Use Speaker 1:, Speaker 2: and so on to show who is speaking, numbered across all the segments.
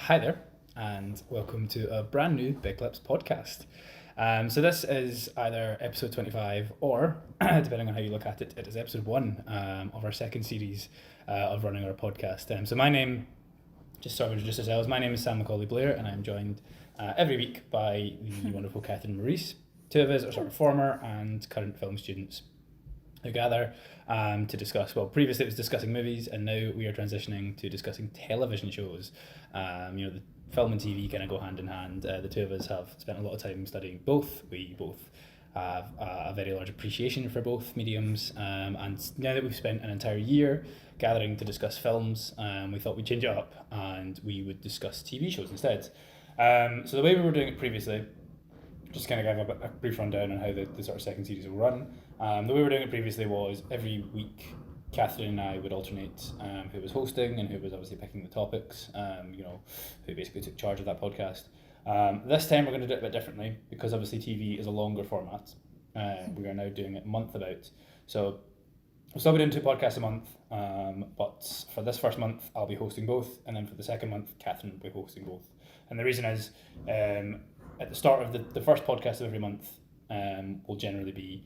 Speaker 1: Hi there, and welcome to a brand new BigLipz podcast. So this is either episode 25 or, depending on how you look at it, it is episode 1 of our second series of running our podcast. So my name, just sort of introduce ourselves, my name is Sam Macaulay-Blair, and I'm joined every week by the wonderful Catherine Maurice. Two of us are sort of former and current film students who gather to discuss, well, previously it was discussing movies, and now we are transitioning to discussing television shows. The film and TV kind of go hand in hand. The two of us have spent a lot of time studying both. We both have a very large appreciation for both mediums, and now that we've spent an entire year gathering to discuss films, we thought we'd change it up and we would discuss TV shows instead. So the way we were doing it previously, just kind of give a brief rundown on how the sort of second series will run. The way we were doing it previously was every week Catherine and I would alternate who was hosting and who was obviously picking the topics, who basically took charge of that podcast. This time we're going to do it a bit differently because obviously TV is a longer format. We are now doing it month about. So we'll still be doing 2 podcasts a month, but for this first month I'll be hosting both, and then for the second month Catherine will be hosting both. And the reason is at the start of the first podcast of every month will generally be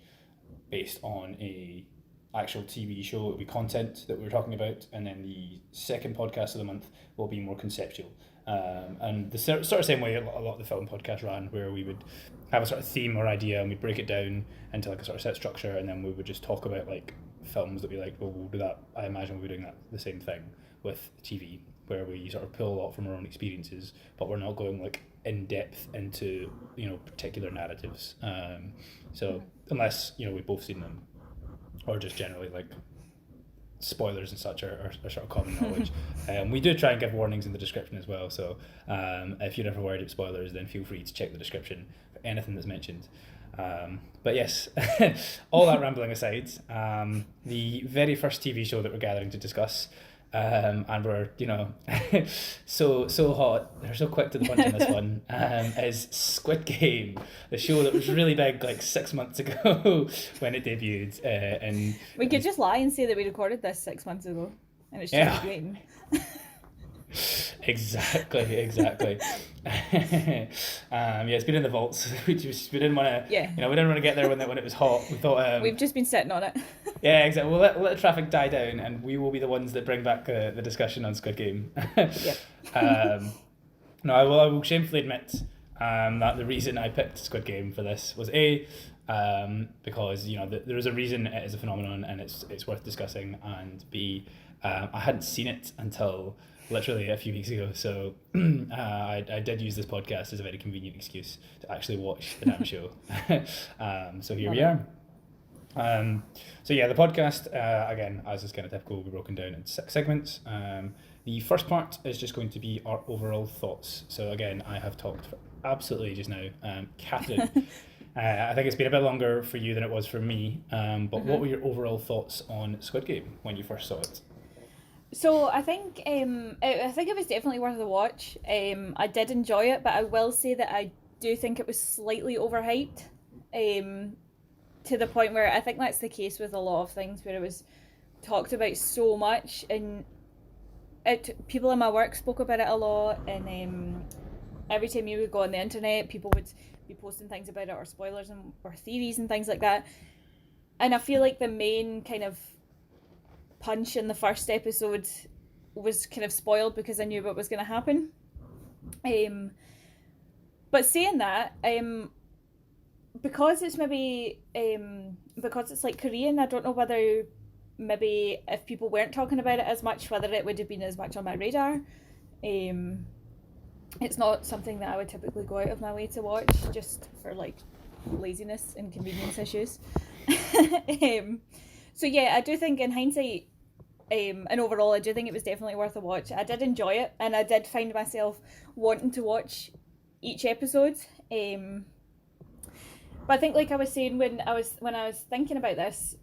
Speaker 1: based on a actual TV show. It'll be content that we're talking about, and then the second podcast of the month will be more conceptual. And the sort of same way a lot of the film podcasts ran, where we would have a sort of theme or idea and we'd break it down into like a sort of set structure, and then we would just talk about like films that we liked. Well, we'll do that. I imagine we'll be doing that the same thing with TV, where we sort of pull a lot from our own experiences, but we're not going like in depth into particular narratives. So unless we've both seen them, or just generally like spoilers and such are sort of common knowledge. We do try and give warnings in the description as well, so if you're ever worried about spoilers, then feel free to check the description for anything that's mentioned. But yes, all that rambling aside, the very first TV show that we're gathering to discuss, and we're so hot, they're so quick to the punch on this one, is Squid Game, the show that was really big like 6 months ago when it debuted. And
Speaker 2: we could just lie and say that we recorded this 6 months ago, and it's just great.
Speaker 1: Exactly. It's been in the vaults. We didn't want to. Yeah. We didn't want to get there when it was hot. We thought
Speaker 2: we've just been sitting on it.
Speaker 1: Yeah, exactly. We'll let the traffic die down, and we will be the ones that bring back the discussion on Squid Game. I will shamefully admit that the reason I picked Squid Game for this was because there is a reason it is a phenomenon and it's worth discussing, and B, I hadn't seen it until literally a few weeks ago, so I did use this podcast as a very convenient excuse to actually watch the damn show. So here we are. The podcast, again, as is kind of typical, will be broken down into 6 segments. The first part is just going to be our overall thoughts. So again, I have talked for absolutely just now. Catherine, I think it's been a bit longer for you than it was for me, but what were your overall thoughts on Squid Game when you first saw it?
Speaker 2: So I think it was definitely worth a watch. I did enjoy it, but I will say that I do think it was slightly overhyped, to the point where I think that's the case with a lot of things, where it was talked about so much, and people in my work spoke about it a lot, and every time you would go on the internet, people would be posting things about it, or spoilers or theories and things like that. And I feel like the main kind of punch in the first episode was kind of spoiled because I knew what was going to happen. But saying that, because it's maybe because it's like Korean, I don't know whether maybe if people weren't talking about it as much, whether it would have been as much on my radar. It's not something that I would typically go out of my way to watch, just for like laziness and convenience issues. So yeah, I do think in hindsight, and overall, I do think it was definitely worth a watch. I did enjoy it, and I did find myself wanting to watch each episode. But I think, like I was saying when I was thinking about this,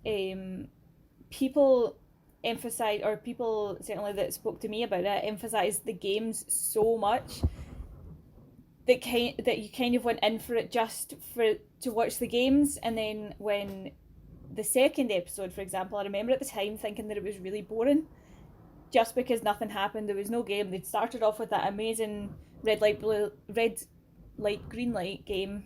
Speaker 2: people emphasize, or people certainly that spoke to me about it, emphasized the games so much that you kind of went in for it just to watch the games, and then when the second episode, for example, I remember at the time thinking that it was really boring, just because nothing happened, there was no game. They'd started off with that amazing red light green light game.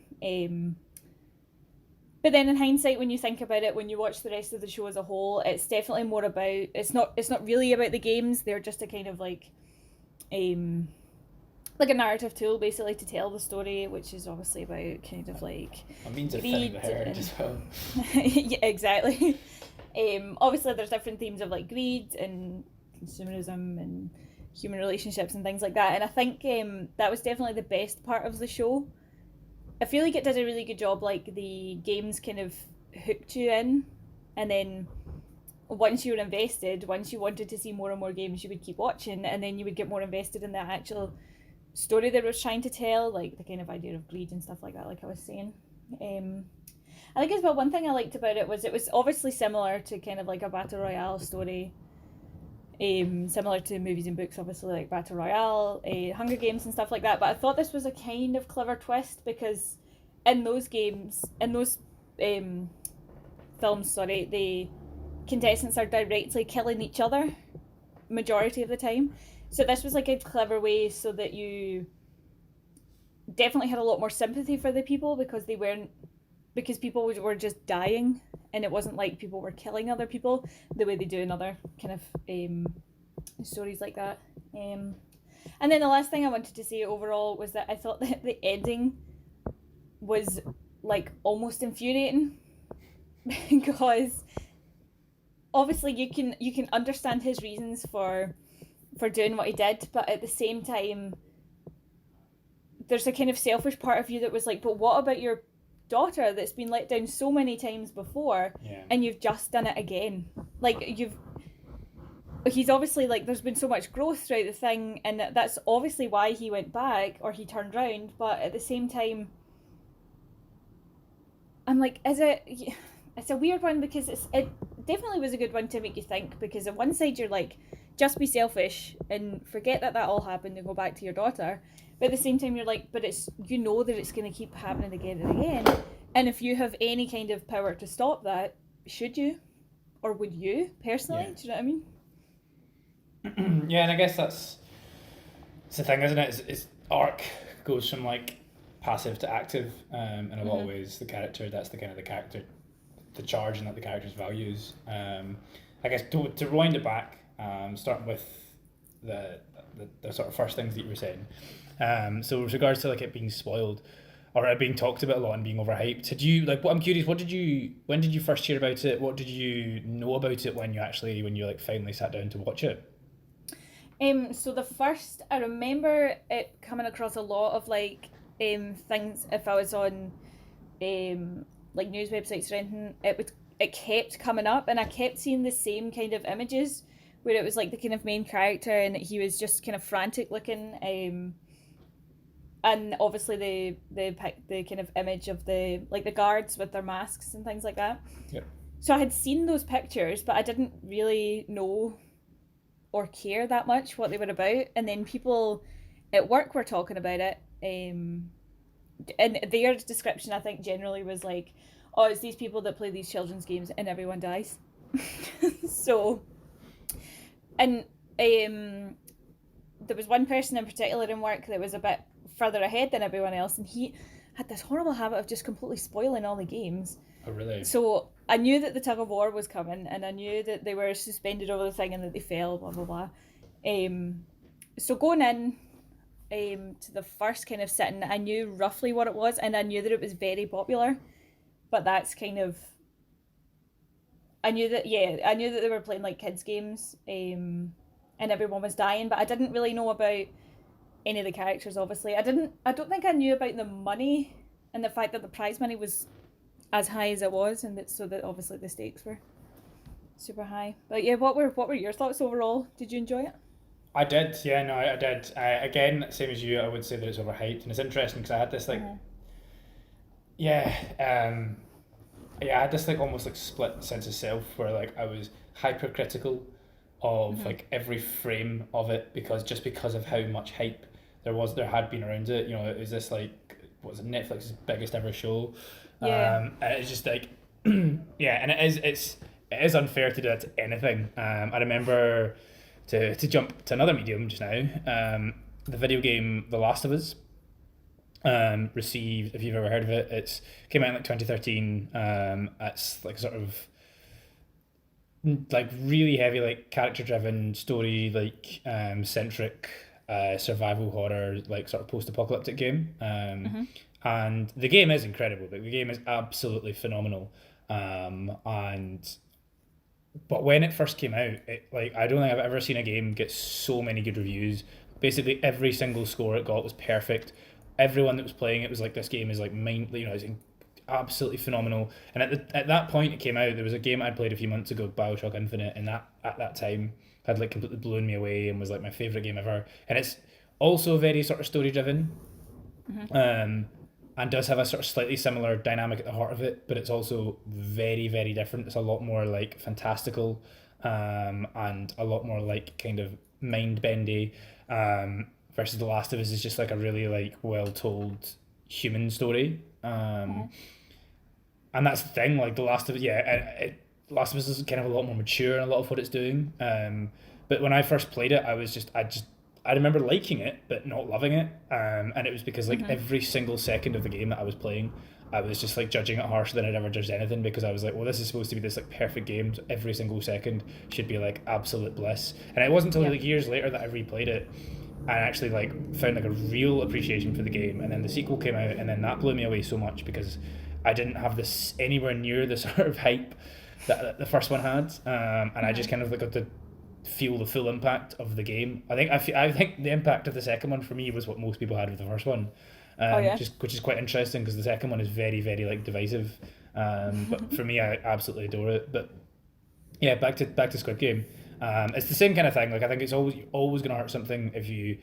Speaker 2: But then in hindsight, when you think about it, when you watch the rest of the show as a whole, it's definitely more about, it's not really about the games. They're just a kind of like a narrative tool basically to tell the story, which is obviously about kind of like
Speaker 1: a means of thinning the herd as well.
Speaker 2: Yeah, exactly. Obviously there's different themes of like greed and consumerism and human relationships and things like that, and I think that was definitely the best part of the show. I feel like it did a really good job, like the games kind of hooked you in, and then once you were invested, once you wanted to see more and more games, you would keep watching, and then you would get more invested in the actual story that it was trying to tell, like the kind of idea of greed and stuff like that, like I was saying. I think as well, one thing I liked about it was obviously similar to kind of like a battle royale story, similar to movies and books, obviously, like Battle Royale, Hunger Games and stuff like that, but I thought this was a kind of clever twist, because in those games, in those films, the contestants are directly killing each other majority of the time. So this was like a clever way so that you definitely had a lot more sympathy for the people, because people were just dying, and it wasn't like people were killing other people the way they do in other kind of stories like that. And then the last thing I wanted to say overall was that I thought that the ending was like almost infuriating, because obviously you can understand his reasons for doing what he did, but at the same time there's a kind of selfish part of you that was like, but what about your daughter that's been let down so many times before, and you've just done it again? Like, he's obviously, like, there's been so much growth throughout the thing, and that's obviously why he went back, or he turned round, but at the same time I'm like, it's a weird one, because it definitely was a good one to make you think, because on one side you're like, just be selfish and forget that all happened and go back to your daughter, but at the same time you're like, but it's, you know, that it's going to keep happening again and again, and if you have any kind of power to stop that, should you, or would you personally? Do you know what I
Speaker 1: mean? Yeah, and I guess it's the thing, isn't it? It's arc goes from like passive to active, in a lot of ways. The character, that's the kind of the character, the charge, and that the character's values. I guess to rewind it back, starting with the sort of first things that you were saying. So with regards to like it being spoiled, or it being talked about a lot and being overhyped, did you like? What I'm curious, when did you first hear about it? What did you know about it when you like finally sat down to watch it?
Speaker 2: So the first, I remember it coming across a lot of like things, if I was on like news websites or anything, it kept coming up, and I kept seeing the same kind of images where it was like the kind of main character and he was just kind of frantic looking, and obviously the kind of image of the guards with their masks and things like that.
Speaker 1: Yep.
Speaker 2: So I had seen those pictures, but I didn't really know or care that much what they were about, and then people at work were talking about it, and their description, I think, generally was like, oh, it's these people that play these children's games and everyone dies. So, and there was one person in particular in work that was a bit further ahead than everyone else, and he had this horrible habit of just completely spoiling all the games.
Speaker 1: Oh, really?
Speaker 2: So I knew that the tug of war was coming, and I knew that they were suspended over the thing and that they fell, blah blah blah. So going in to the first kind of sitting, I knew roughly what it was, and I knew that it was very popular, but that's kind of, I knew that they were playing like kids games, and everyone was dying, but I didn't really know about any of the characters. Obviously I don't think I knew about the money and the fact that the prize money was as high as it was, and so that obviously the stakes were super high. But yeah, what were your thoughts overall? Did you enjoy it?
Speaker 1: I did, yeah, no, I did. Again, same as you, I would say that it's overhyped, and it's interesting because I had this like, I had this like almost like split sense of self where like I was hypercritical of like every frame of it, because of how much hype there had been around it. You know, it was this like, what was it, Netflix's biggest ever show. And it's just like, yeah, and it is unfair to do that to anything. I remember to jump to another medium just now, the video game The Last of Us received, if you've ever heard of it, it's came out in like 2013. It's like sort of like really heavy, like character driven story, like centric survival horror, like sort of post apocalyptic game. And the game is incredible. Like the game is absolutely phenomenal. And but when it first came out, like I don't think I've ever seen a game get so many good reviews. Basically, every single score it got was perfect. Everyone that was playing it was like, this game is like it's absolutely phenomenal. And at that point it came out, there was a game I'd played a few months ago, Bioshock Infinite, and that at that time had like completely blown me away and was like my favorite game ever. And it's also very sort of story driven, and does have a sort of slightly similar dynamic at the heart of it, but it's also very, very different. It's a lot more like fantastical, and a lot more like kind of mind bendy. Versus The Last of Us is just like a really like well told human story. And that's the thing, like The Last of Us, Last of Us is kind of a lot more mature in a lot of what it's doing. But when I first played it, I remember liking it but not loving it. And it was because like every single second of the game that I was playing, I was just like judging it harsher than I'd ever judged anything, because I was like, well, this is supposed to be this like perfect game, so every single second should be like absolute bliss. And it wasn't until like years later that I replayed it and actually like found like a real appreciation for the game. And then the sequel came out, and then that blew me away so much because I didn't have this anywhere near the sort of hype that the first one had, and I just kind of like got to feel the full impact of the game. I think the impact of the second one for me was what most people had with the first one, which is quite interesting because the second one is very, very like divisive, but for me I absolutely adore it. But yeah, back to Squid Game. It's the same kind of thing. Like I think it's always going to hurt something if you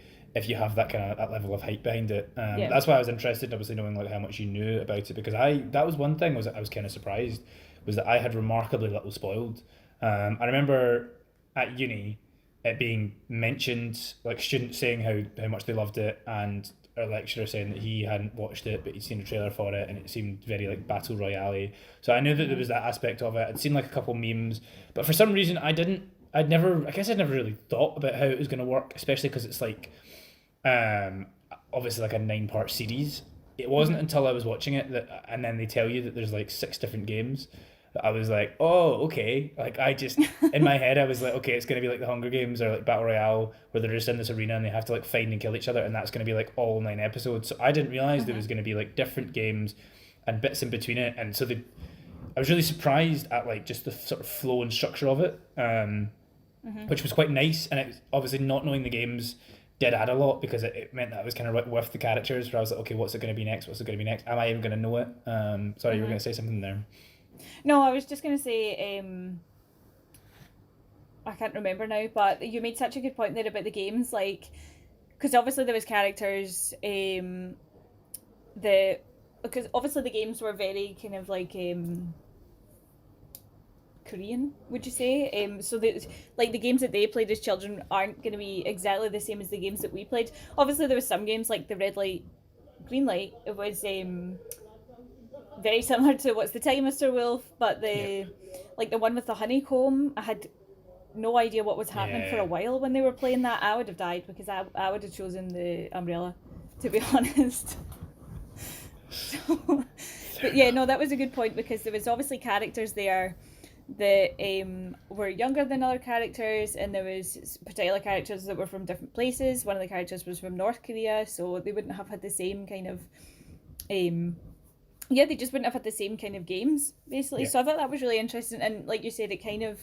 Speaker 1: have that kind of that level of hype behind it. That's why I was interested, obviously, knowing like how much you knew about it, because that was one thing was that I was kind of surprised, was that I had remarkably little spoiled. I remember at uni it being mentioned, like students saying how much they loved it, and our lecturer saying that he hadn't watched it but he'd seen a trailer for it and it seemed very like battle royale. So I knew that there was that aspect of it. I'd seen like a couple memes, but for some reason I'd never really thought about how it was going to work, especially because it's like obviously like a 9-part series. It wasn't until I was watching it that, and then they tell you that there's like 6 different games, that I was like, oh, okay. Like I just in my head I was like, okay, it's going to be like the Hunger Games or like Battle Royale, where they're just in this arena and they have to like find and kill each other, and that's going to be like all 9 episodes. So I didn't realize there was going to be like different games and bits in between it, and so I was really surprised at like just the sort of flow and structure of it, which was quite nice. And it was obviously not knowing the games did add a lot, because it meant that I was kind of like with the characters, where I was like, okay, what's it going to be next? What's it going to be next? Am I even going to know it? Sorry, you were going to say something there.
Speaker 2: No, I was just going to say, I can't remember now, but you made such a good point there about the games, like, because obviously there was characters, because obviously the games were very kind of like, Korean, would you say? So like the games that they played as children aren't going to be exactly the same as the games that we played. Obviously there was some games like the red light, green light, it was very similar to What's the Time, Mr. Wolf, but like the one with the honeycomb, I had no idea what was happening for a while when they were playing that. I would have died, because I would have chosen the umbrella, to be honest. But yeah, no, that was a good point, because there was obviously characters there that were younger than other characters, and there was particular characters that were from different places. One of the characters was from North Korea, so they wouldn't have had the same kind of they just wouldn't have had the same kind of games, basically. So I thought that was really interesting, and like you said, it kind of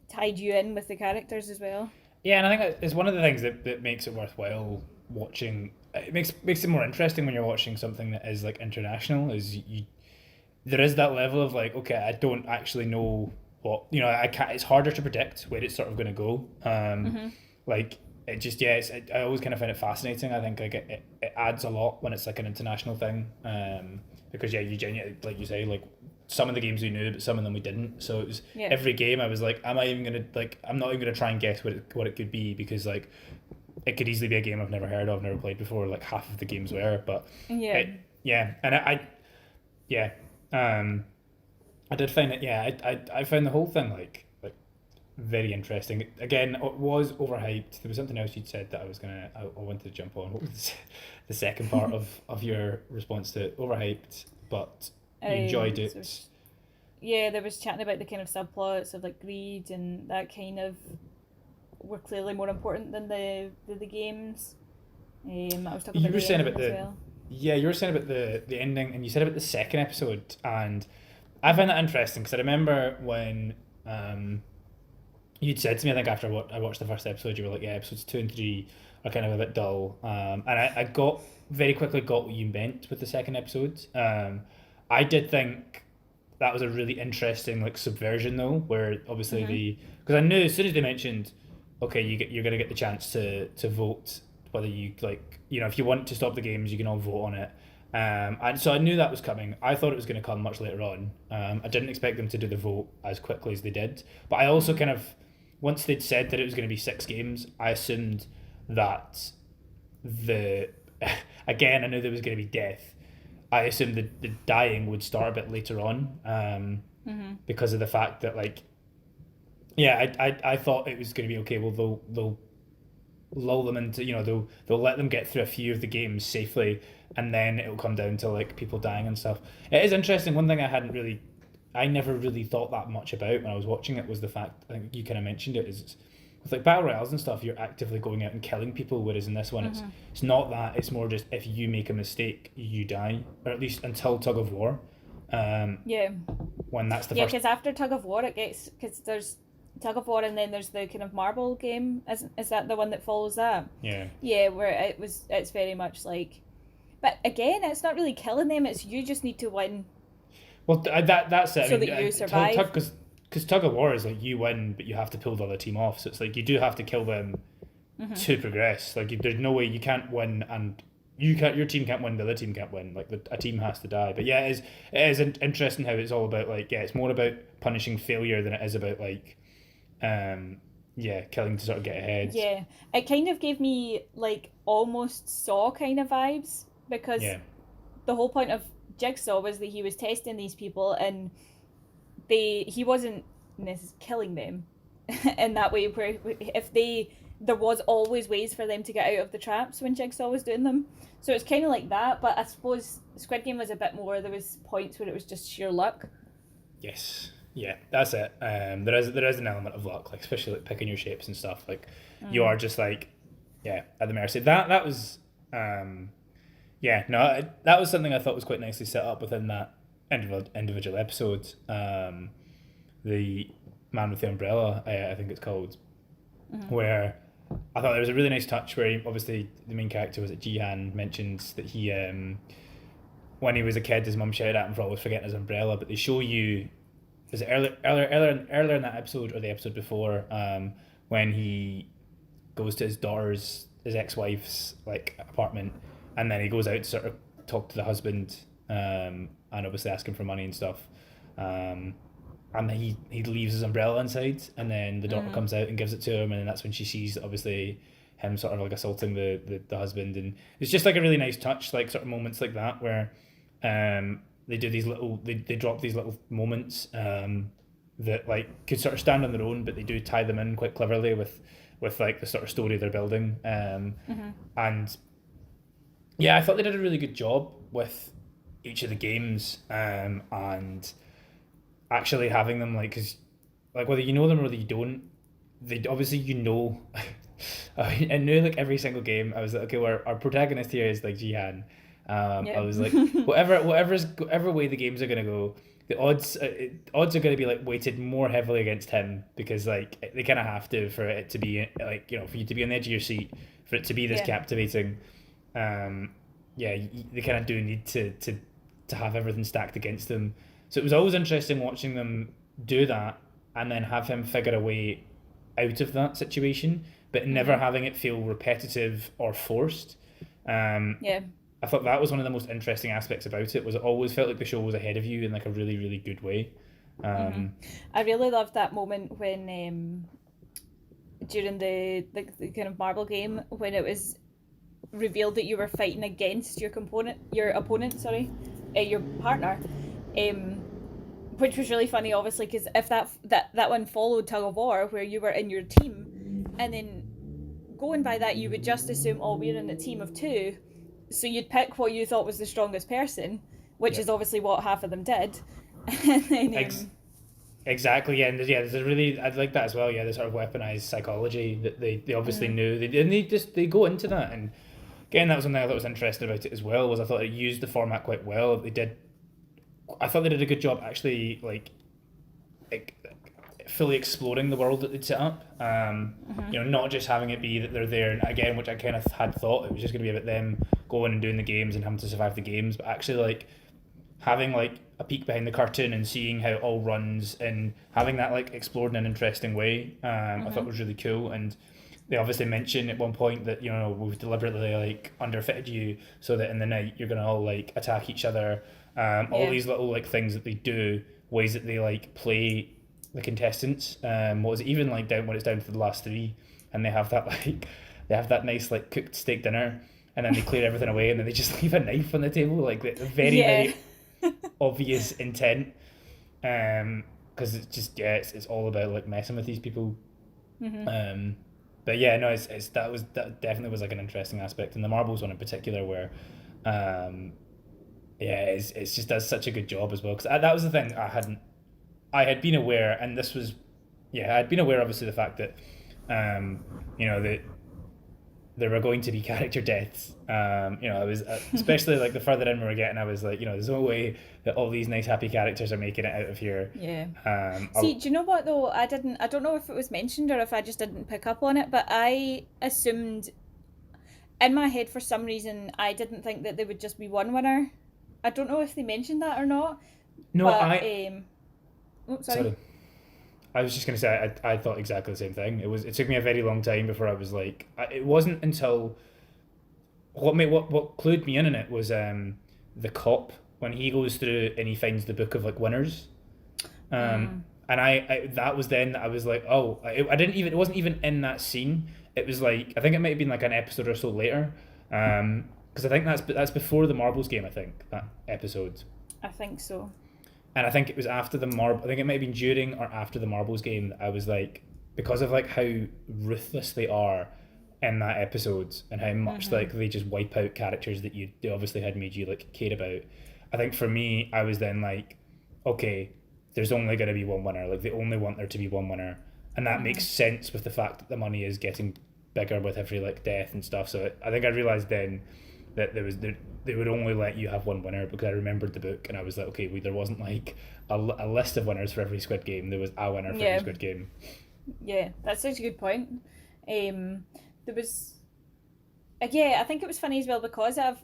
Speaker 2: tied you in with the characters as well.
Speaker 1: Yeah, and I think it's one of the things that makes it worthwhile watching. It makes it more interesting when you're watching something that is like international. There is that level of like, okay, I don't actually know what, I can't. It's harder to predict where it's sort of going to go. Like it just I always kind of find it fascinating. I think like it adds a lot when it's like an international thing. Because you genuinely, like you say, like some of the games we knew, but some of them we didn't. So it was every game I was like, I'm not even gonna try and guess what it could be, because like it could easily be a game I've never heard of, never played before. Like half of the games were, but and I did find it. I found the whole thing like very interesting. Again, it was overhyped. There was something else you'd said that I wanted to jump on. What was the second part of your response to it? Overhyped, but you enjoyed it.
Speaker 2: There was chatting about the kind of subplots of like greed and that kind of were clearly more important than the games. I was talking about the ending as well.
Speaker 1: Yeah, you were saying about the ending, and you said about the second episode, and I found that interesting because I remember when you'd said to me, I think after I watched the first episode, you were like, yeah, episodes 2 and 3 are kind of a bit dull, and I very quickly got what you meant with the second episode. I did think that was a really interesting like subversion though, where obviously because I knew as soon as they mentioned, okay, you're gonna get the chance to vote whether you like, you know, if you want to stop the games, you can all vote on it. And so I knew that was coming. I thought it was going to come much later on. I didn't expect them to do the vote as quickly as they did. But I also kind of, once they'd said that it was going to be 6 games, I assumed that again, I knew there was going to be death. I assumed the dying would start a bit later on because of the fact that, like, yeah, I thought it was going to be okay. Well, they'll lull them into, you know, they'll let them get through a few of the games safely, and then it'll come down to like people dying and stuff. It is interesting. One thing I never really thought that much about when I was watching it was the fact, I think you kind of mentioned it, is with like battle royales and stuff, you're actively going out and killing people, whereas in this one it's not that. It's more just if you make a mistake, you die, or at least until Tug of War. When that's the first.
Speaker 2: Yeah, because after Tug of War, because there's Tug of War and then there's the kind of marble game. Is that the one that follows that? Yeah, where it's very much like, but again, it's not really killing them. It's you just need to win.
Speaker 1: Well, that's it.
Speaker 2: So that you survive.
Speaker 1: Because Tug of War is like you win, but you have to pull the other team off. So it's like you do have to kill them to progress. Like there's no way you can't win, and your team can't win, the other team can't win. Like a team has to die. But yeah, it is interesting how it's all about like, yeah, it's more about punishing failure than it is about like, killing to sort of get ahead.
Speaker 2: Yeah, it kind of gave me like almost Saw kind of vibes, because the whole point of Jigsaw was that he was testing these people, and he wasn't killing them in that way, where there was always ways for them to get out of the traps when Jigsaw was doing them. So it's kind of like that, but I suppose Squid Game was a bit more, there was points where it was just sheer luck.
Speaker 1: Yes. Yeah, that's it. There is an element of luck, like especially like picking your shapes and stuff. Like you are just like, at the mercy. That was, that was something I thought was quite nicely set up within that individual episode. The Man with the Umbrella, I think it's called, where I thought there was a really nice touch where obviously the main character was Jihan mentions that he, when he was a kid, his mum shouted at him for always forgetting his umbrella, but they show you. Was it earlier in that episode or the episode before, when he goes to his ex-wife's like apartment, and then he goes out to sort of talk to the husband, and obviously ask him for money and stuff, and he leaves his umbrella inside, and then the daughter comes out and gives it to him, and then that's when she sees obviously him sort of like assaulting the husband, and it's just like a really nice touch, like sort of moments like that where they do these little, they drop these little moments that like could sort of stand on their own, but they do tie them in quite cleverly with like the sort of story they're building. And yeah, I thought they did a really good job with each of the games, and actually having them like, cause like whether you know them or whether you don't, they obviously, you know, I knew like every single game. I was like, okay, well, our protagonist here is like Jihan. I was like, whatever way the games are gonna go, the odds are gonna be like weighted more heavily against him, because like they kind of have to, for it to be like, you know, for you to be on the edge of your seat, for it to be this captivating. They kind of do need to have everything stacked against them. So it was always interesting watching them do that, and then have him figure a way out of that situation, but never having it feel repetitive or forced. I thought that was one of the most interesting aspects about it, was it always felt like the show was ahead of you in like a really, really good way.
Speaker 2: I really loved that moment when during the kind of marble game, when it was revealed that you were fighting against your opponent, your partner, which was really funny, obviously, because if that one followed Tug of War, where you were in your team, and then going by that, you would just assume, oh, we're in a team of two, so you'd pick what you thought was the strongest person, which is obviously what half of them did, and then.
Speaker 1: Exactly, yeah, and there's a really, I'd like that as well. Yeah, the sort of weaponized psychology that they obviously knew, they go into that, and again, that was something I thought was interesting about it as well. Was I thought it used the format quite well. I thought they did a good job actually, like fully exploring the world that they'd set up. Not just having it be that they're there, and again, which I kind of had thought it was just going to be about them going and doing the games and having to survive the games, but actually like having like a peek behind the curtain and seeing how it all runs and having that like explored in an interesting way, I thought was really cool. And they obviously mention at one point that we've deliberately like underfitted you so that in the night you're gonna all like attack each other. All these little like things that they do, ways that they like play the contestants. What was it, even like down when it's down to the last three, and they have that nice like cooked steak dinner, and then they clear everything away, and then they just leave a knife on the table, like very obvious intent, because it's just it's all about like messing with these people. But yeah, no, that definitely was like an interesting aspect, and the marbles one in particular, where it's just does such a good job as well, because that was the thing I had been aware, and this was I'd been aware obviously the fact that that there were going to be character deaths. I was especially like the further in we were getting, I was like, there's no way that all these nice happy characters are making it out of here.
Speaker 2: See, do you know what though? I don't know if it was mentioned or if I just didn't pick up on it, but I assumed in my head for some reason I didn't think that there would just be one winner. I don't know if they mentioned that or not.
Speaker 1: No,
Speaker 2: but,
Speaker 1: sorry. I was just going to say, I thought exactly the same thing. It took me a very long time before I was like, it wasn't until, what clued me in it was the cop, when he goes through and he finds the book of like winners. And I that was then I was like, oh, it wasn't even in that scene. It was like, I think it might have been like an episode or so later. Because I think that's before the marbles game, I think, that episode.
Speaker 2: I think so.
Speaker 1: And I think it was after I think it might have been during or after the marbles game that I was like, because of like how ruthless they are in that episode and how much like they just wipe out characters that they obviously had made you like care about. I think for me, I was then like, okay, there's only going to be one winner. Like they only want there to be one winner, and that makes sense with the fact that the money is getting bigger with every like death and stuff. So I think I realized then that they would only let you have one winner, because I remembered the book and I was like, okay, there wasn't like a list of winners for every Squid Game. There was a winner for every Squid Game.
Speaker 2: Yeah, that's such a good point. There was, I think it was funny as well, because I've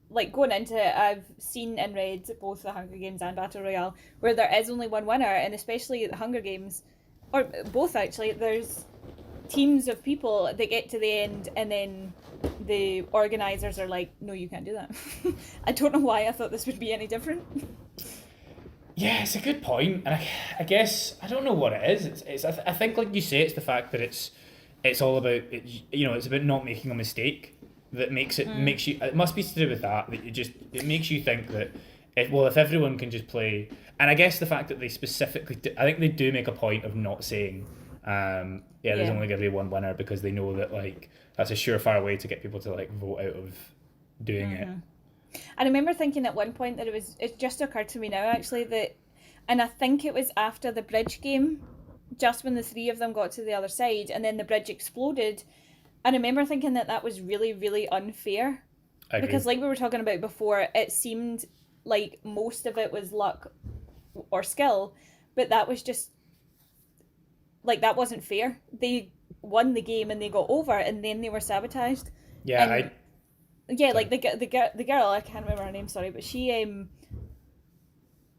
Speaker 2: like going into it, I've seen and read both the Hunger Games and Battle Royale where there is only one winner, and especially at the Hunger Games, or both actually, there's teams of people that get to the end and then the organisers are like, no, you can't do that. I don't know why I thought this would be any different.
Speaker 1: Yeah, it's a good point, and I guess I don't know what it is. It's I think like you say, it's the fact that it's all about it, it's about not making a mistake that makes you. It must be to do with that it makes you think that if everyone can just play, and I guess the fact that they specifically I think they do make a point of not saying there's only going to be one winner, because they know that like that's a surefire way to get people to like vote out of doing it.
Speaker 2: I remember thinking at one point that it just occurred to me now actually that, and I think it was after the bridge game, just when the three of them got to the other side and then the bridge exploded, I remember thinking that was really, really unfair.
Speaker 1: I agree.
Speaker 2: Because like we were talking about before, it seemed like most of it was luck or skill, but that was just like, that wasn't fair. They won the game and they got over, and then they were sabotaged. Like the girl, I can't remember her name, sorry, but she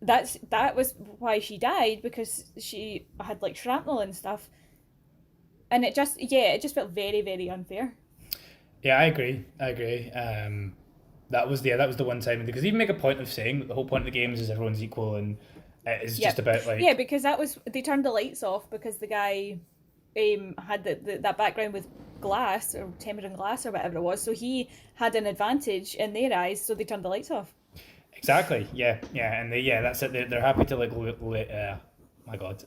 Speaker 2: that was why she died, because she had like shrapnel and stuff, and it just felt very, very unfair.
Speaker 1: Yeah, I agree. That was the one time, because they even make a point of saying that the whole point of the games is everyone's equal, and it's just about like
Speaker 2: because they turned the lights off because the guy had that background with glass or tempering glass or whatever it was, so he had an advantage in their eyes, so they turned the lights off.
Speaker 1: Exactly. Yeah. Yeah. And that's it. They're happy to like my God,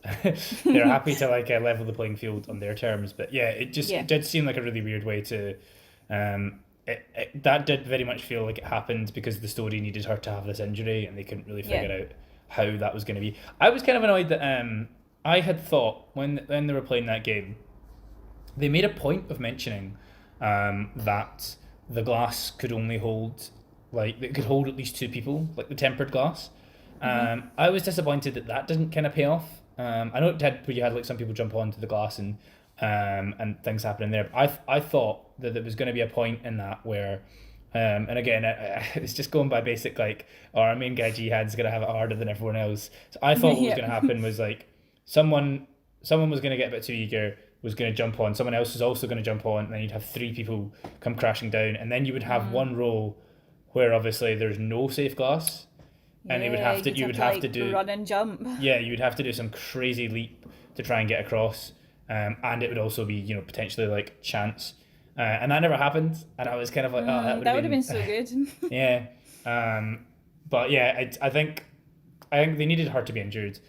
Speaker 1: they're happy to like level the playing field on their terms. But yeah,
Speaker 2: Yeah.
Speaker 1: it did seem like a really weird way to. That did very much feel like it happened because the story needed her to have this injury, and they couldn't really figure
Speaker 2: Yeah.
Speaker 1: out how that was going to be. I was kind of annoyed that I had thought when they were playing that game, they made a point of mentioning that the glass could only hold like it could hold at least two people, like the tempered glass. I was disappointed that that didn't kind of pay off. I know it did, where you had like some people jump onto the glass and things happening there. But I thought that there was going to be a point in that where, and again, it's just going by basic like, oh, our main guy Jihad's gonna have it harder than everyone else. So I thought what was
Speaker 2: Yeah.
Speaker 1: going to happen was like someone was going to get a bit too eager, was going to jump on, someone else was also going to jump on, and then you'd have three people come crashing down, and then you would have one row where obviously there's no safe glass, and they would
Speaker 2: Yeah,
Speaker 1: have to
Speaker 2: you'd
Speaker 1: you would have
Speaker 2: like,
Speaker 1: to do
Speaker 2: run and jump.
Speaker 1: yeah, you would have to do some crazy leap to try and get across, and it would also be potentially like chance, and that never happened, and I was kind of like, oh, that would
Speaker 2: That
Speaker 1: have
Speaker 2: would have
Speaker 1: been
Speaker 2: been so good.
Speaker 1: yeah, but yeah, I think they needed her to be injured,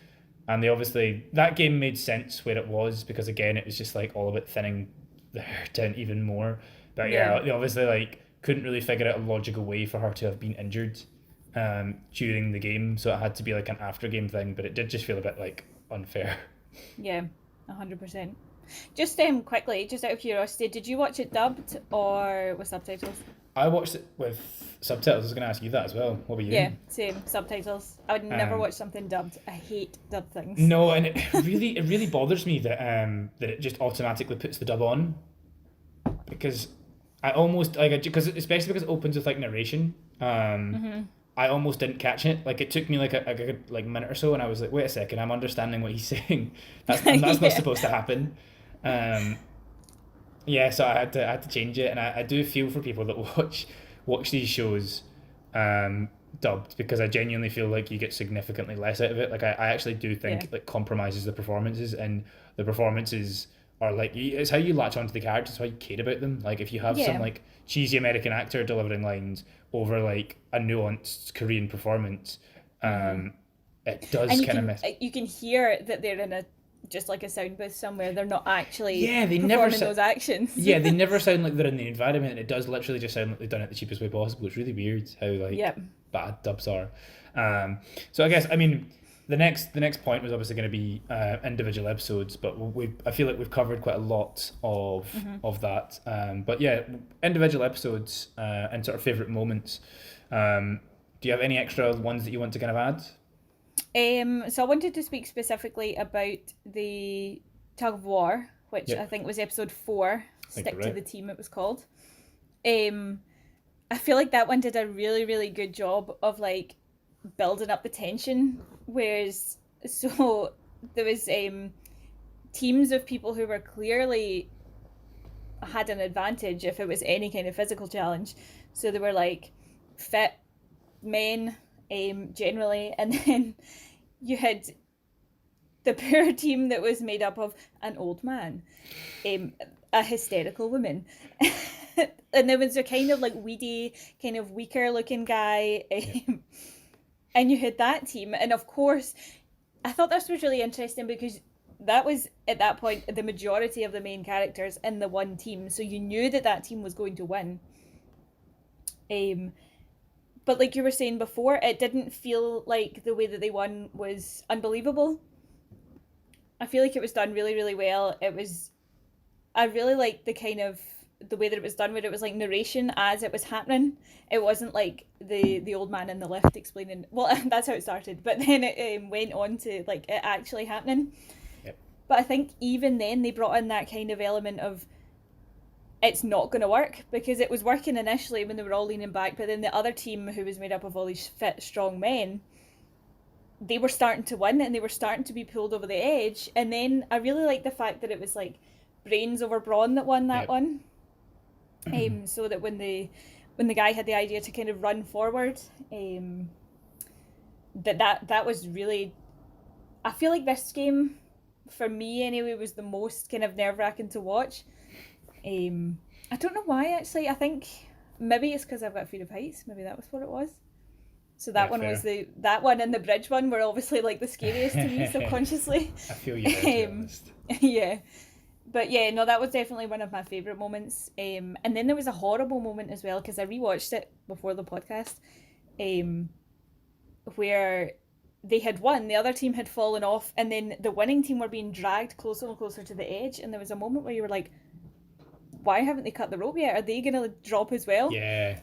Speaker 1: and they obviously that game made sense where it was because again it was just like all about thinning the herd down even more. But yeah,
Speaker 2: Yeah.
Speaker 1: they obviously like couldn't really figure out a logical way for her to have been injured during the game, so it had to be like an after game thing. But it did just feel a bit like unfair.
Speaker 2: Yeah, 100%. Just quickly, just out of curiosity, did you watch it dubbed or with subtitles?
Speaker 1: I watched it with subtitles. I was going to ask you that as well. What about you?
Speaker 2: Yeah, same, subtitles. I would never
Speaker 1: Um,
Speaker 2: watch something dubbed. I hate dubbed things.
Speaker 1: No, and it really bothers me that that it just automatically puts the dub on, because I almost like because especially because it opens with like narration. I almost didn't catch it. Like it took me like a good like minute or so, and I was like, wait a second, I'm understanding what he's saying. That's not
Speaker 2: Yeah.
Speaker 1: supposed to happen. Um, yeah, so I had to change it, and I do feel for people that watch these shows dubbed, because I genuinely feel like you get significantly less out of it. Like I actually do think
Speaker 2: Yeah.
Speaker 1: it compromises the performances, and the performances are like it's how you latch onto the characters, it's how you care about them. Like if you have some
Speaker 2: Yeah.
Speaker 1: like cheesy American actor delivering lines over like a nuanced Korean performance, it does
Speaker 2: And you
Speaker 1: kind of
Speaker 2: can
Speaker 1: miss.
Speaker 2: you can hear that they're in a just like a sound booth somewhere. They're not actually
Speaker 1: Yeah, they never
Speaker 2: performing
Speaker 1: sa-
Speaker 2: those actions.
Speaker 1: Yeah, they never sound like they're in the environment, and it does literally just sound like they've done it the cheapest way possible. It's really weird how like
Speaker 2: Yep.
Speaker 1: bad dubs are. So I guess I mean the next point was obviously going to be individual episodes, but I feel like we've covered quite a lot of that. But yeah, individual episodes and sort of favorite moments. Do you have any extra ones that you want to kind of add?
Speaker 2: So I wanted to speak specifically about the tug of war, which
Speaker 1: Yep.
Speaker 2: I think was episode 4.
Speaker 1: Think
Speaker 2: Stick
Speaker 1: you're
Speaker 2: to
Speaker 1: right.
Speaker 2: the team, it was called. I feel like that one did a really, really good job of like building up the tension. Whereas, so there was teams of people who were clearly had an advantage if it was any kind of physical challenge. So they were like fit men, generally, and then you had the poor team that was made up of an old man, a hysterical woman, and there was a kind of like weedy, kind of weaker looking guy, and you had that team, and of course, I thought this was really interesting because that was at that point the majority of the main characters in the one team, so you knew that that team was going to win. But like you were saying before, it didn't feel like the way that they won was unbelievable. I feel like it was done really, really well. I really liked the way that it was done, where it was like narration as it was happening. It wasn't like the old man in the lift explaining. Well, that's how it started, but then it went on to like it actually happening.
Speaker 1: Yep.
Speaker 2: But I think even then they brought in that kind of element of it's not going to work, because it was working initially when they were all leaning back, but then the other team, who was made up of all these fit, strong men, they were starting to win and they were starting to be pulled over the edge. And then I really liked the fact that it was like brains over brawn that won that
Speaker 1: Yep.
Speaker 2: one. So that when the guy had the idea to kind of run forward, that was really, I feel like this game, for me anyway, was the most kind of nerve-wracking to watch. I don't know why, actually. I think maybe it's because I've got a fear of heights. Maybe that was what it was. So that
Speaker 1: Yeah,
Speaker 2: one
Speaker 1: fair.
Speaker 2: was that one and the bridge one were obviously like the scariest to me subconsciously.
Speaker 1: I feel you there, to be
Speaker 2: Um,
Speaker 1: honest.
Speaker 2: yeah. But yeah, no, that was definitely one of my favourite moments. And then there was a horrible moment as well because I rewatched it before the podcast, um, where they had won, the other team had fallen off, and then the winning team were being dragged closer and closer to the edge. And there was a moment where you were like, "Why haven't they cut the rope yet? Are they gonna drop as well?"
Speaker 1: Yeah,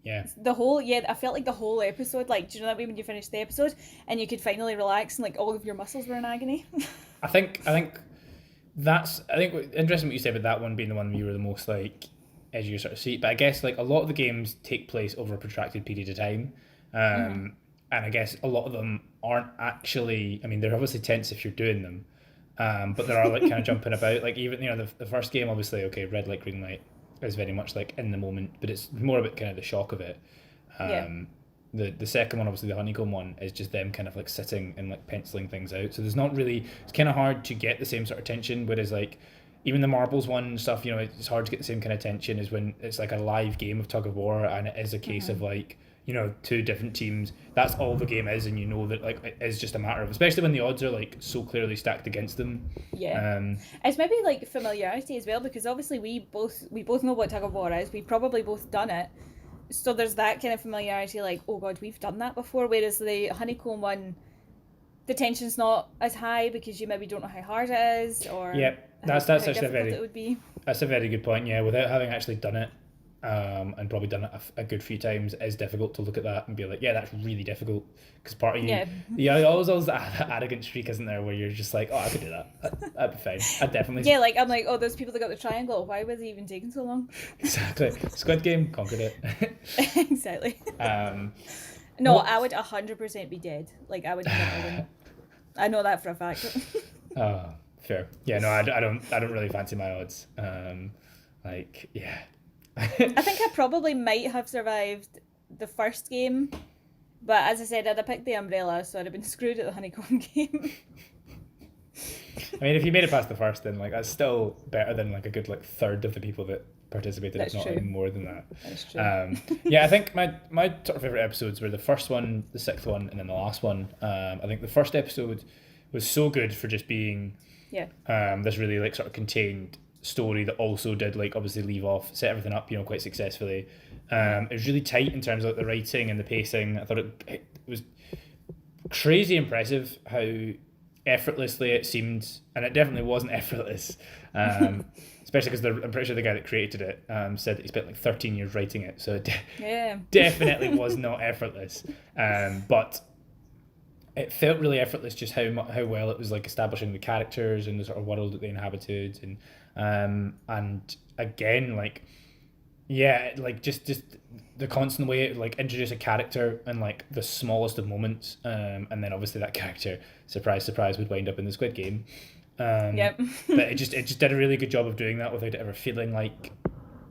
Speaker 1: yeah.
Speaker 2: I felt like the whole episode, like, do you know that way when you finish the episode and you could finally relax and like all of your muscles were in agony?
Speaker 1: I think interesting what you said about that one being the one you were the most like edge of your sort of seat. But I guess like a lot of the games take place over a protracted period of time, and I guess a lot of them aren't actually. I mean, they're obviously tense if you're doing them, but there are like kind of jumping about. Like even the first game, obviously, okay, red light, green light is very much like in the moment, but it's more about kind of the shock of it.
Speaker 2: Yeah.
Speaker 1: The second one, obviously the honeycomb one, is just them kind of like sitting and like penciling things out. So there's not really, it's kind of hard to get the same sort of tension. Whereas like even the marbles one and stuff, it's hard to get the same kind of tension as when it's like a live game of tug of war and it is a case of like two different teams. That's all the game is, and you know that like it is just a matter of, especially when the odds are like so clearly stacked against them.
Speaker 2: Yeah. It's maybe like familiarity as well, because obviously we both know what tug of war is. We've probably both done it. So there's that kind of familiarity, like, oh god, we've done that before. Whereas the honeycomb one, the tension's not as high because you maybe don't know how hard it is, or
Speaker 1: that's
Speaker 2: how
Speaker 1: actually
Speaker 2: difficult it would be.
Speaker 1: That's a very good point. Yeah, without having actually done it, and probably done it a good few times, it's difficult to look at that and be like, yeah, that's really difficult. Because part of you, always that arrogant streak, isn't there, where you're just like, oh, I could do that. That'd be fine. I'd definitely.
Speaker 2: Yeah, like I'm like, oh, those people that got the triangle. Why was it even taking so long?
Speaker 1: Exactly. Squid Game conquered it.
Speaker 2: Exactly. No, I would 100% be dead. Like I would never win. I know that for a fact.
Speaker 1: Oh, fair. Yeah, no, I don't really fancy my odds. Like, yeah.
Speaker 2: I think I probably might have survived the first game, but as I said, I'd have picked the umbrella, so I'd have been screwed at the honeycomb game.
Speaker 1: I mean, if you made it past the first, then like that's still better than like a good like third of the people that participated, if not even more than that.
Speaker 2: That's true.
Speaker 1: Yeah, I think my sort of favorite episodes were the first one, the sixth one, and then the last one. I think the first episode was so good for just being this really like sort of contained story that also did like obviously leave off, set everything up, quite successfully. It was really tight in terms of like the writing and the pacing. I thought it was crazy impressive how effortlessly it seemed, and it definitely wasn't effortless. Especially because I'm pretty sure the guy that created it said that he spent like 13 years writing it, so it definitely was not effortless. But it felt really effortless, just how well it was like establishing the characters and the sort of world that they inhabited, and again like just the constant way it like introduce a character in like the smallest of moments, and then obviously that character, surprise surprise, would wind up in the Squid Game. But it just did a really good job of doing that without it ever feeling like,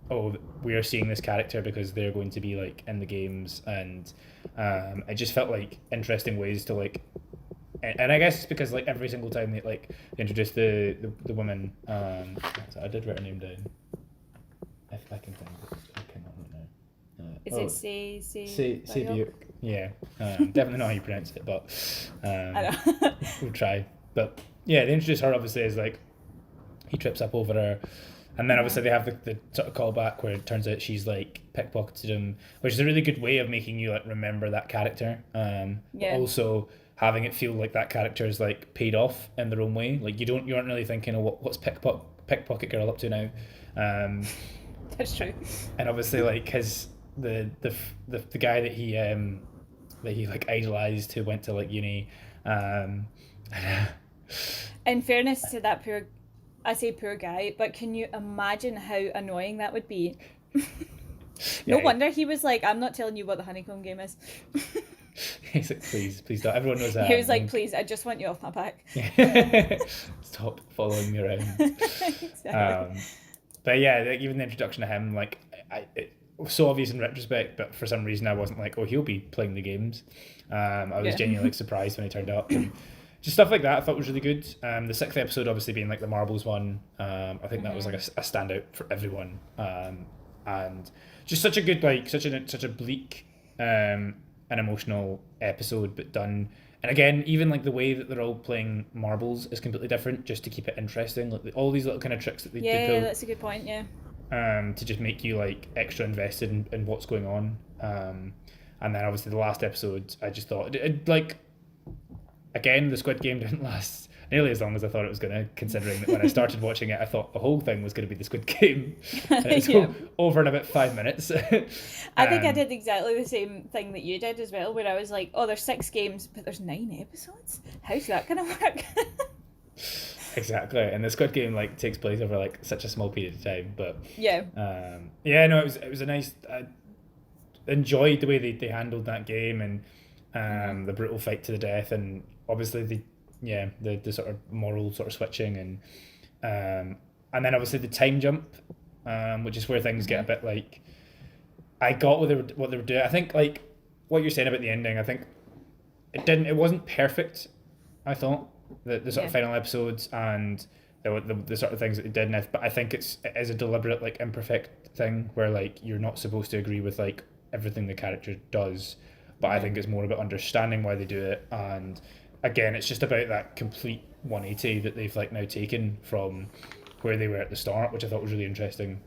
Speaker 1: oh, we are seeing this character because they're going to be like in the games, and it just felt like interesting ways to like, and I guess it's because like every single time they like introduced the woman, so I did write her name down if I can think of it. I cannot right now.
Speaker 2: Is it
Speaker 1: say yeah, definitely not how you pronounce it, but
Speaker 2: I know.
Speaker 1: we'll try. But yeah, they introduce her obviously as like he trips up over her, and then obviously they have the sort of callback where it turns out she's like pickpocketed him, which is a really good way of making you like remember that character. But also having it feel like that character is like paid off in their own way. Like you aren't really thinking, oh, what's pickpocket girl up to now.
Speaker 2: That's true.
Speaker 1: And obviously like the guy that he like idolized, who went to like uni.
Speaker 2: In fairness to that poor guy, but can you imagine how annoying that would be? No wonder he was like, I'm not telling you what the honeycomb game is.
Speaker 1: He's like, please don't. Everyone knows that.
Speaker 2: He was like, please, I just want you off my back.
Speaker 1: Stop following me around.
Speaker 2: Exactly.
Speaker 1: But yeah, like, even the introduction to him, like, it was so obvious in retrospect, but for some reason I wasn't like, oh, he'll be playing the games. I was genuinely like surprised when he turned up. And just stuff like that I thought was really good. The sixth episode obviously being like the marbles one. I think that was like a standout for everyone. And just such a good, like, such a bleak an emotional episode, but done. And again, even like the way that they're all playing marbles is completely different, just to keep it interesting. Like all these little kind of tricks that they pull.
Speaker 2: That's a good point. Yeah.
Speaker 1: To just make you like extra invested in what's going on. And then obviously the last episode, I just thought like again the Squid Game didn't last nearly as long as I thought it was going to, considering that when I started watching it, I thought the whole thing was going to be the Squid Game. And it was over in about 5 minutes.
Speaker 2: I think I did exactly the same thing that you did as well, where I was like, oh, there's 6 games, but there's 9 episodes? How's that going to work?
Speaker 1: Exactly, and the Squid Game like takes place over like such a small period of time, but no, it was a nice. I enjoyed the way they handled that game, and the brutal fight to the death, and obviously the sort of moral sort of switching, and then obviously the time jump, which is where things get a bit like. I got what they were doing. I think like what you're saying about the ending. I think it wasn't perfect. I thought. The sort of final episodes and the sort of things that they did, but I think it is a deliberate like imperfect thing where like you're not supposed to agree with like everything the character does, but I think it's more about understanding why they do it, and again it's just about that complete 180 that they've like now taken from where they were at the start, which I thought was really interesting.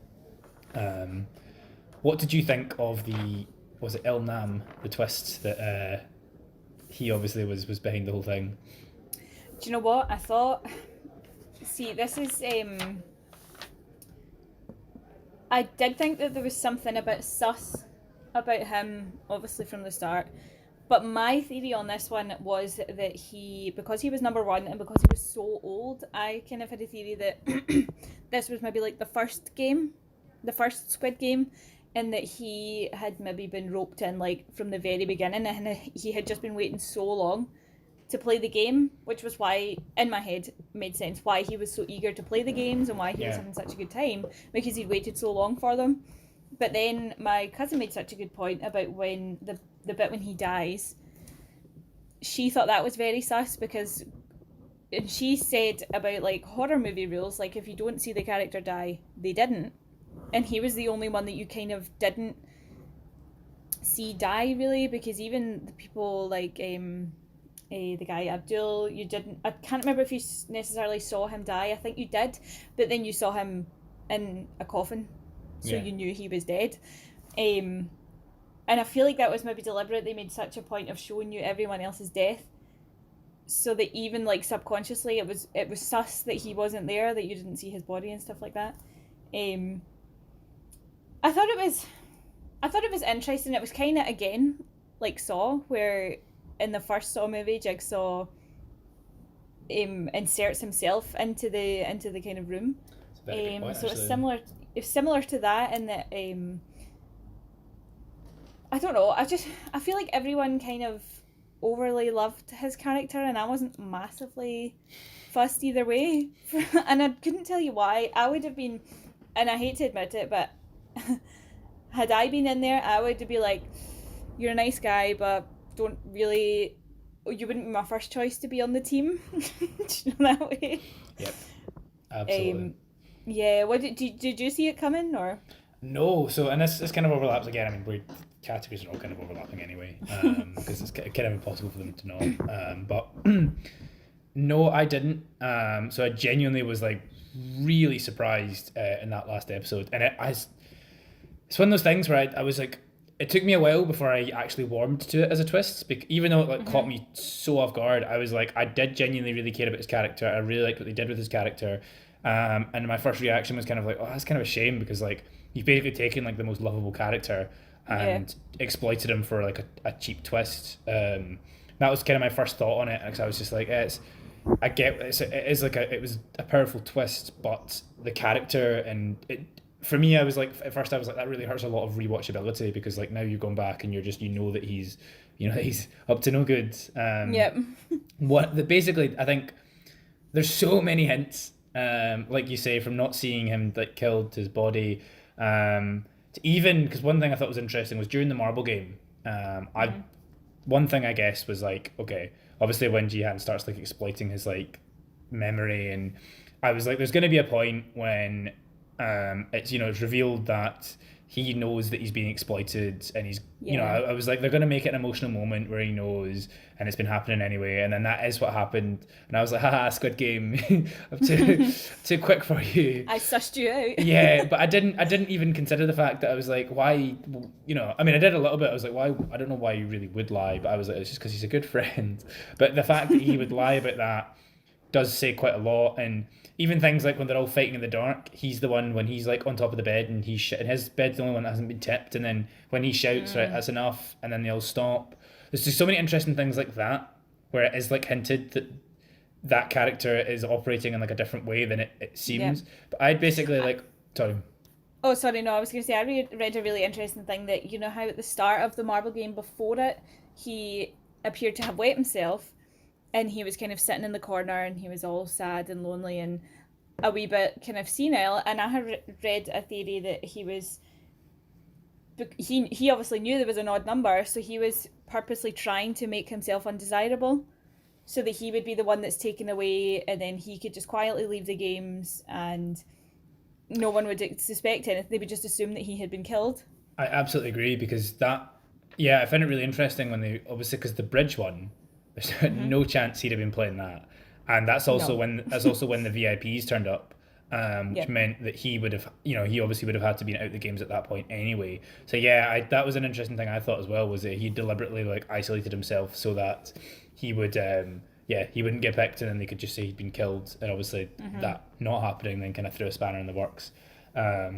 Speaker 1: What did you think of was it El Nam, the twist that he obviously was behind the whole thing?
Speaker 2: Do you know what? I thought... See, this is... I did think that there was something a bit sus about him, obviously, from the start. But my theory on this one was that because he was number 1 and because he was so old, I kind of had a theory that this was maybe like the first Squid Game, and that he had maybe been roped in like from the very beginning, and he had just been waiting so long to play the game, which was why, in my head, made sense why he was so eager to play the games and why he was having such a good time, because he'd waited so long for them. But then my cousin made such a good point about when the bit when he dies. She thought that was very sus, because and she said about like horror movie rules, like if you don't see the character die, they didn't. And he was the only one that you kind of didn't see die, really, because even the people like the guy Abdul, I can't remember if you necessarily saw him die. I think you did, but then you saw him in a coffin, so you knew he was dead. And I feel like that was maybe deliberate. They made such a point of showing you everyone else's death, so that even like subconsciously it was sus that he wasn't there, that you didn't see his body and stuff like that. I thought it was interesting. It was kind of again like Saw, where in the first Saw movie, Jigsaw inserts himself into the kind of room. Point, so it's similar to that, in that I don't know. I feel like everyone kind of overly loved his character, and I wasn't massively fussed either way. And I couldn't tell you why. I would have been, and I hate to admit it, but had I been in there, I would be like, "You're a nice guy, but you wouldn't be my first choice to be on the team." That way.
Speaker 1: Yep. Absolutely.
Speaker 2: What did you see it coming, or?
Speaker 1: No, so and this kind of overlaps again. I mean, categories are all kind of overlapping anyway, because it's kind of impossible for them to know. But no, I didn't. So I genuinely was like really surprised in that last episode, and it's one of those things where I was like, it took me a while before I actually warmed to it as a twist, even though it like caught me so off guard. I was like, I did genuinely really care about his character. I really liked what they did with his character, and my first reaction was kind of like, oh, that's kind of a shame, because like you've basically taken like the most lovable character and exploited him for like a cheap twist. That was kind of my first thought on it, because I was just like, it was a powerful twist, but the character and it. For me, I was like, at first I was like, that really hurts a lot of rewatchability, because like now you've gone back and that he's up to no good. Basically, I think there's so many hints, like you say, from not seeing him like killed to his body, to even, because one thing I thought was interesting was during the marble game. One thing I guess was like, okay, obviously when Jihan starts like exploiting his like memory, and I was like, there's going to be a point when it's revealed that he knows that he's being exploited, and he's you know,
Speaker 2: Yeah.
Speaker 1: I was like, they're gonna make it an emotional moment where he knows, and it's been happening anyway, and then that is what happened, and I was like, haha, Squid Game, I'm too quick for you.
Speaker 2: I sussed you out.
Speaker 1: Yeah, but I didn't even consider the fact that I was like, why, you know, I mean, I did a little bit. I was like, why? I don't know why you really would lie, but I was like, it's just because he's a good friend. But the fact that he would lie about that does say quite a lot. And even things like when they're all fighting in the dark, he's the one when he's like on top of the bed and he's and his bed's the only one that hasn't been tipped. And then when he shouts, right, that's enough, and then they all stop. There's just so many interesting things like that where it is like hinted that that character is operating in like a different way than it seems.
Speaker 2: Yeah.
Speaker 1: But I'd basically like, sorry.
Speaker 2: Oh, sorry, no, I was going to say, I read a really interesting thing that, you know, how at the start of the marble game before it, he appeared to have wet himself, and he was kind of sitting in the corner, and he was all sad and lonely and a wee bit kind of senile. And I had read a theory that he obviously knew there was an odd number, so he was purposely trying to make himself undesirable, so that he would be the one that's taken away, and then he could just quietly leave the games, and no one would suspect anything. They would just assume that he had been killed.
Speaker 1: I absolutely agree, because that, yeah, I found it really interesting when they, obviously, because the bridge one, there's no chance he'd have been playing that, and that's also
Speaker 2: No.
Speaker 1: when the VIPs turned up, which meant that he would have, you know, he obviously would have had to be out the games at that point anyway. So yeah, that was an interesting thing I thought as well, was that he deliberately like isolated himself so that he would, he wouldn't get picked, and then they could just say he'd been killed, and obviously that not happening then kind of threw a spanner in the works,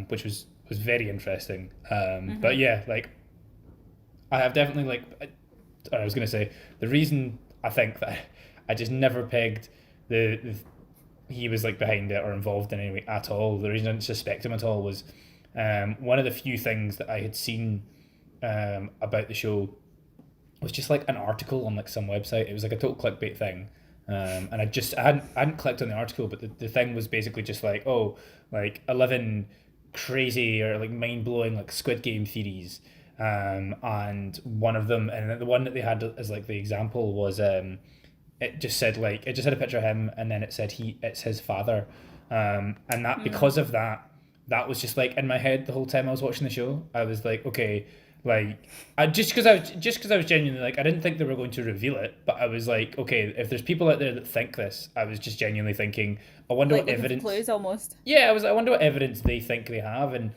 Speaker 1: which was very interesting. But yeah, like I have definitely like I was gonna say the reason I think that I just never pegged the he was like behind it or involved in any way at all. The reason I didn't suspect him at all was one of the few things that I had seen about the show was just like an article on like some website. It was like a total clickbait thing. And I hadn't clicked on the article, but the thing was basically just like, oh, like 11 crazy or like mind blowing like Squid Game theories. And one of them, and the one that they had as like the example was it just said like, it just had a picture of him, and then it said it's his father. And that because of that, that was just like in my head the whole time I was watching the show. I was like, okay, like just because I was genuinely like, I didn't think they were going to reveal it, but I was like, okay, if there's people out there that think this, I was just genuinely thinking, I wonder
Speaker 2: Like
Speaker 1: what
Speaker 2: looking for
Speaker 1: evidence.
Speaker 2: clues almost.
Speaker 1: Yeah, I wonder what evidence they think they have, and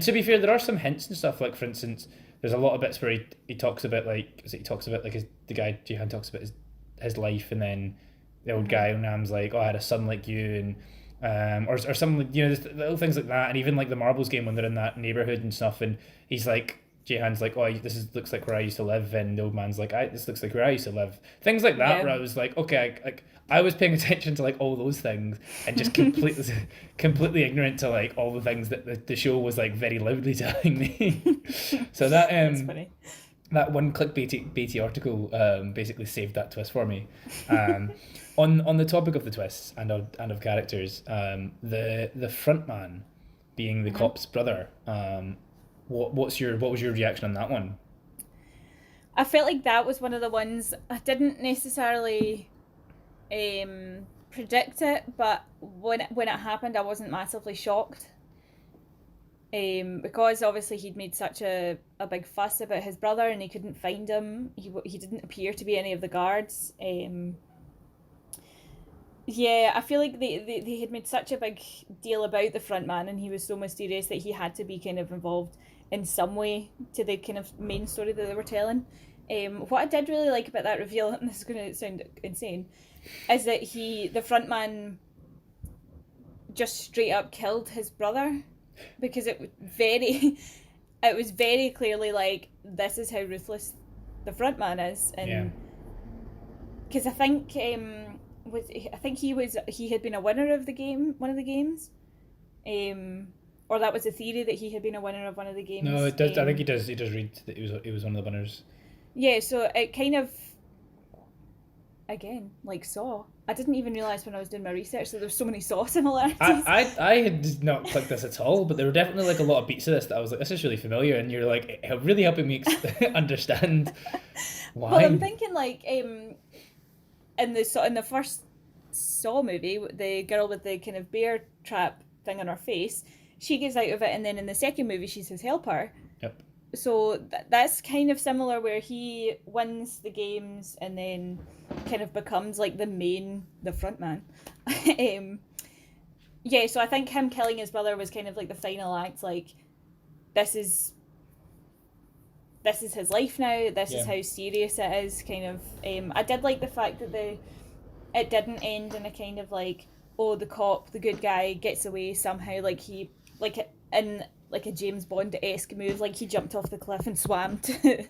Speaker 1: to be fair, there are some hints and stuff. Like for instance, there's a lot of bits where he talks about like, he talks about like the guy Jihan talks about his life, and then the old guy Nam's like, oh, I had a son like you, and or some, you know, just little things like that. And even like the marbles game when they're in that neighborhood and stuff, and he's like, Jihan's like, oh, looks like where I used to live, and the old man's like, this looks like where I used to live. Things like that,
Speaker 2: Yeah.
Speaker 1: where I was like, okay, I was paying attention to like all those things, and just completely ignorant to like all the things that the show was like very loudly telling me. So that
Speaker 2: That's funny.
Speaker 1: that one clickbaity article basically saved that twist for me. On the topic of the twists and of characters, the front man being the cop's brother. What was your reaction on that one?
Speaker 2: I felt like that was one of the ones I didn't necessarily predict it, but when it happened, I wasn't massively shocked. Because obviously he'd made such a big fuss about his brother, and he couldn't find him. He didn't appear to be any of the guards. Yeah, I feel like they had made such a big deal about the front man, and he was so mysterious that he had to be kind of involved in some way to the kind of main story that they were telling. What I did really like about that reveal, and this is going to sound insane, is that the front man just straight up killed his brother, because it was very clearly like, this is how ruthless the front man is. And because I think he had been a winner of one of the games, or that was a theory that he had been a winner of one of the games.
Speaker 1: No, it does. I think he does read that he was one of the winners.
Speaker 2: Yeah, so it kind of, again, like Saw. I didn't even realise when I was doing my research that there's so many Saw similarities.
Speaker 1: I had not clicked this at all, but there were definitely like a lot of beats of this that I was like, this is really familiar, and you're like, it really helping me understand why.
Speaker 2: Well, I'm thinking like in the first Saw movie, the girl with the kind of bear trap thing on her face, she gets out of it, and then in the second movie she's his helper.
Speaker 1: Yep.
Speaker 2: So that's kind of similar, where he wins the games and then kind of becomes like the front man. Yeah, so I think him killing his brother was kind of like the final act, like this is his life now, this is how serious it is, kind of. I did like the fact that it didn't end in a kind of like, oh, the cop, the good guy, gets away somehow, like he, like in like a James Bond-esque move, like he jumped off the cliff and swam to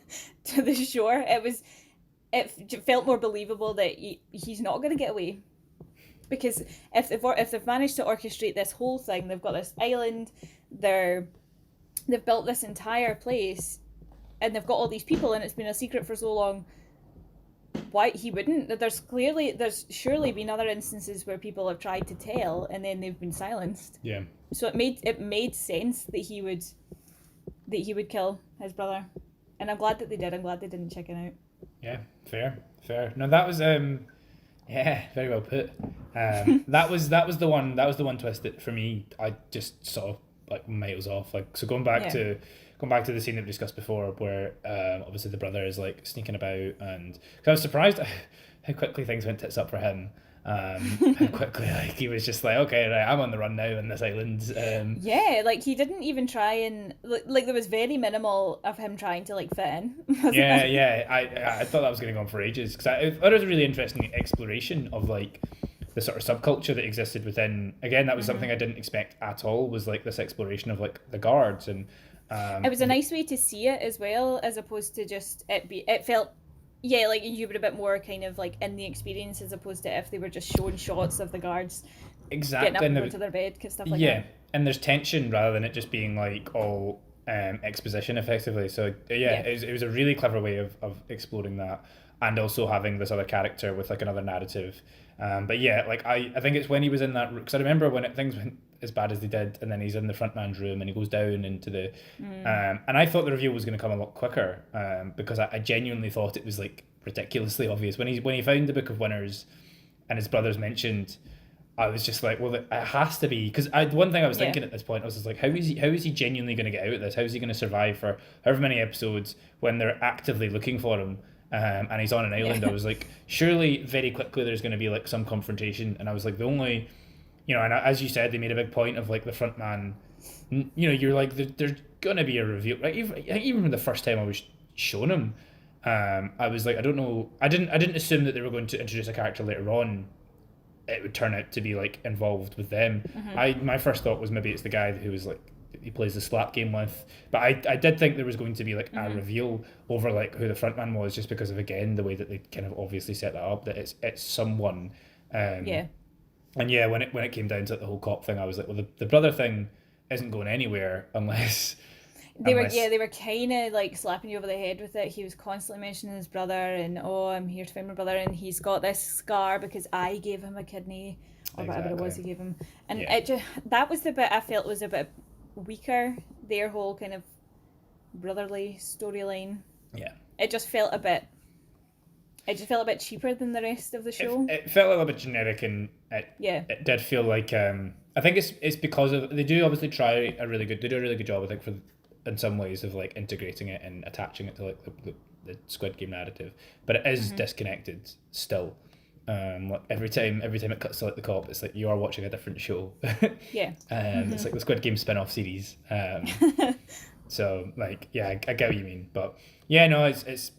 Speaker 2: the shore. It felt more believable that he's not going to get away, because if they've managed to orchestrate this whole thing, they've got this island, they've built this entire place, and they've got all these people, and it's been a secret for so long. Why he wouldn't? There's surely been other instances where people have tried to tell and then they've been silenced.
Speaker 1: Yeah.
Speaker 2: So it made sense that he would kill his brother, and I'm glad that they did. I'm glad they didn't chicken out.
Speaker 1: Yeah, fair. No, that was very well put. That was the one twist that for me I just saw like miles off. Like, so going back to the scene that we discussed before, where obviously the brother is like sneaking about, and 'cause I was surprised how quickly things went tits up for him. How quickly, like, he was just like, okay, right, I'm on the run now in this island.
Speaker 2: Yeah, like he didn't even try, and like there was very minimal of him trying to like fit in.
Speaker 1: I thought that was going to go on for ages, because I thought it was a really interesting exploration of like the sort of subculture that existed within. Again, that was something I didn't expect at all, was like this exploration of like the guards, and
Speaker 2: it was a nice way to see it as well, as opposed to just it felt. Yeah, like you were a bit more kind of like in the experience, as opposed to if they were just showing shots of the guards getting up and going to their bed, stuff like that. Yeah,
Speaker 1: and there's tension rather than it just being like all exposition effectively. So it was a really clever way of exploring that, and also having this other character with like another narrative. But yeah, like I think it's when he was in that, because I remember when things went as bad as they did, and then he's in the front man's room and he goes down into the and I thought the reveal was going to come a lot quicker, because I genuinely thought it was like ridiculously obvious when he found the Book of Winners and his brother's mentioned. I was just like, well, it has to be, because one thing I was thinking at this point, I was just like, how is he genuinely going to get out of this? How is he going to survive for however many episodes when they're actively looking for him? And he's on an island. I was like, surely very quickly there's going to be like some confrontation. And I was like, the only, and as you said, they made a big point of like the front man. You're like, there's going to be a reveal. Like, even from the first time I was shown him, I was like, I don't know. I didn't assume that they were going to introduce a character later on. It would turn out to be like involved with them. My first thought was maybe it's the guy who was like, he plays the slap game with, but I did think there was going to be like a reveal over like who the frontman was, just because of, again, the way that they kind of obviously set that up, that it's someone. And when it came down to the whole cop thing, I was like, well, the brother thing isn't going anywhere unless
Speaker 2: they were kind of like slapping you over the head with it. He was constantly mentioning his brother, and I'm here to find my brother, and he's got this scar because I gave him a kidney, or whatever it was he gave him, and that was the bit I felt was a bit weaker, their whole kind of brotherly storyline. It just felt a bit cheaper than the rest of the show.
Speaker 1: It felt a little bit generic, and it did feel like I think it's because of, they do obviously try a really good job, I think, for in some ways of like integrating it and attaching it to like the Squid Game narrative, but it is disconnected still. Like every time it cuts to like the cop, it's like you are watching a different show. It's like the Squid Game spin-off series. So like, I get what you mean, but it's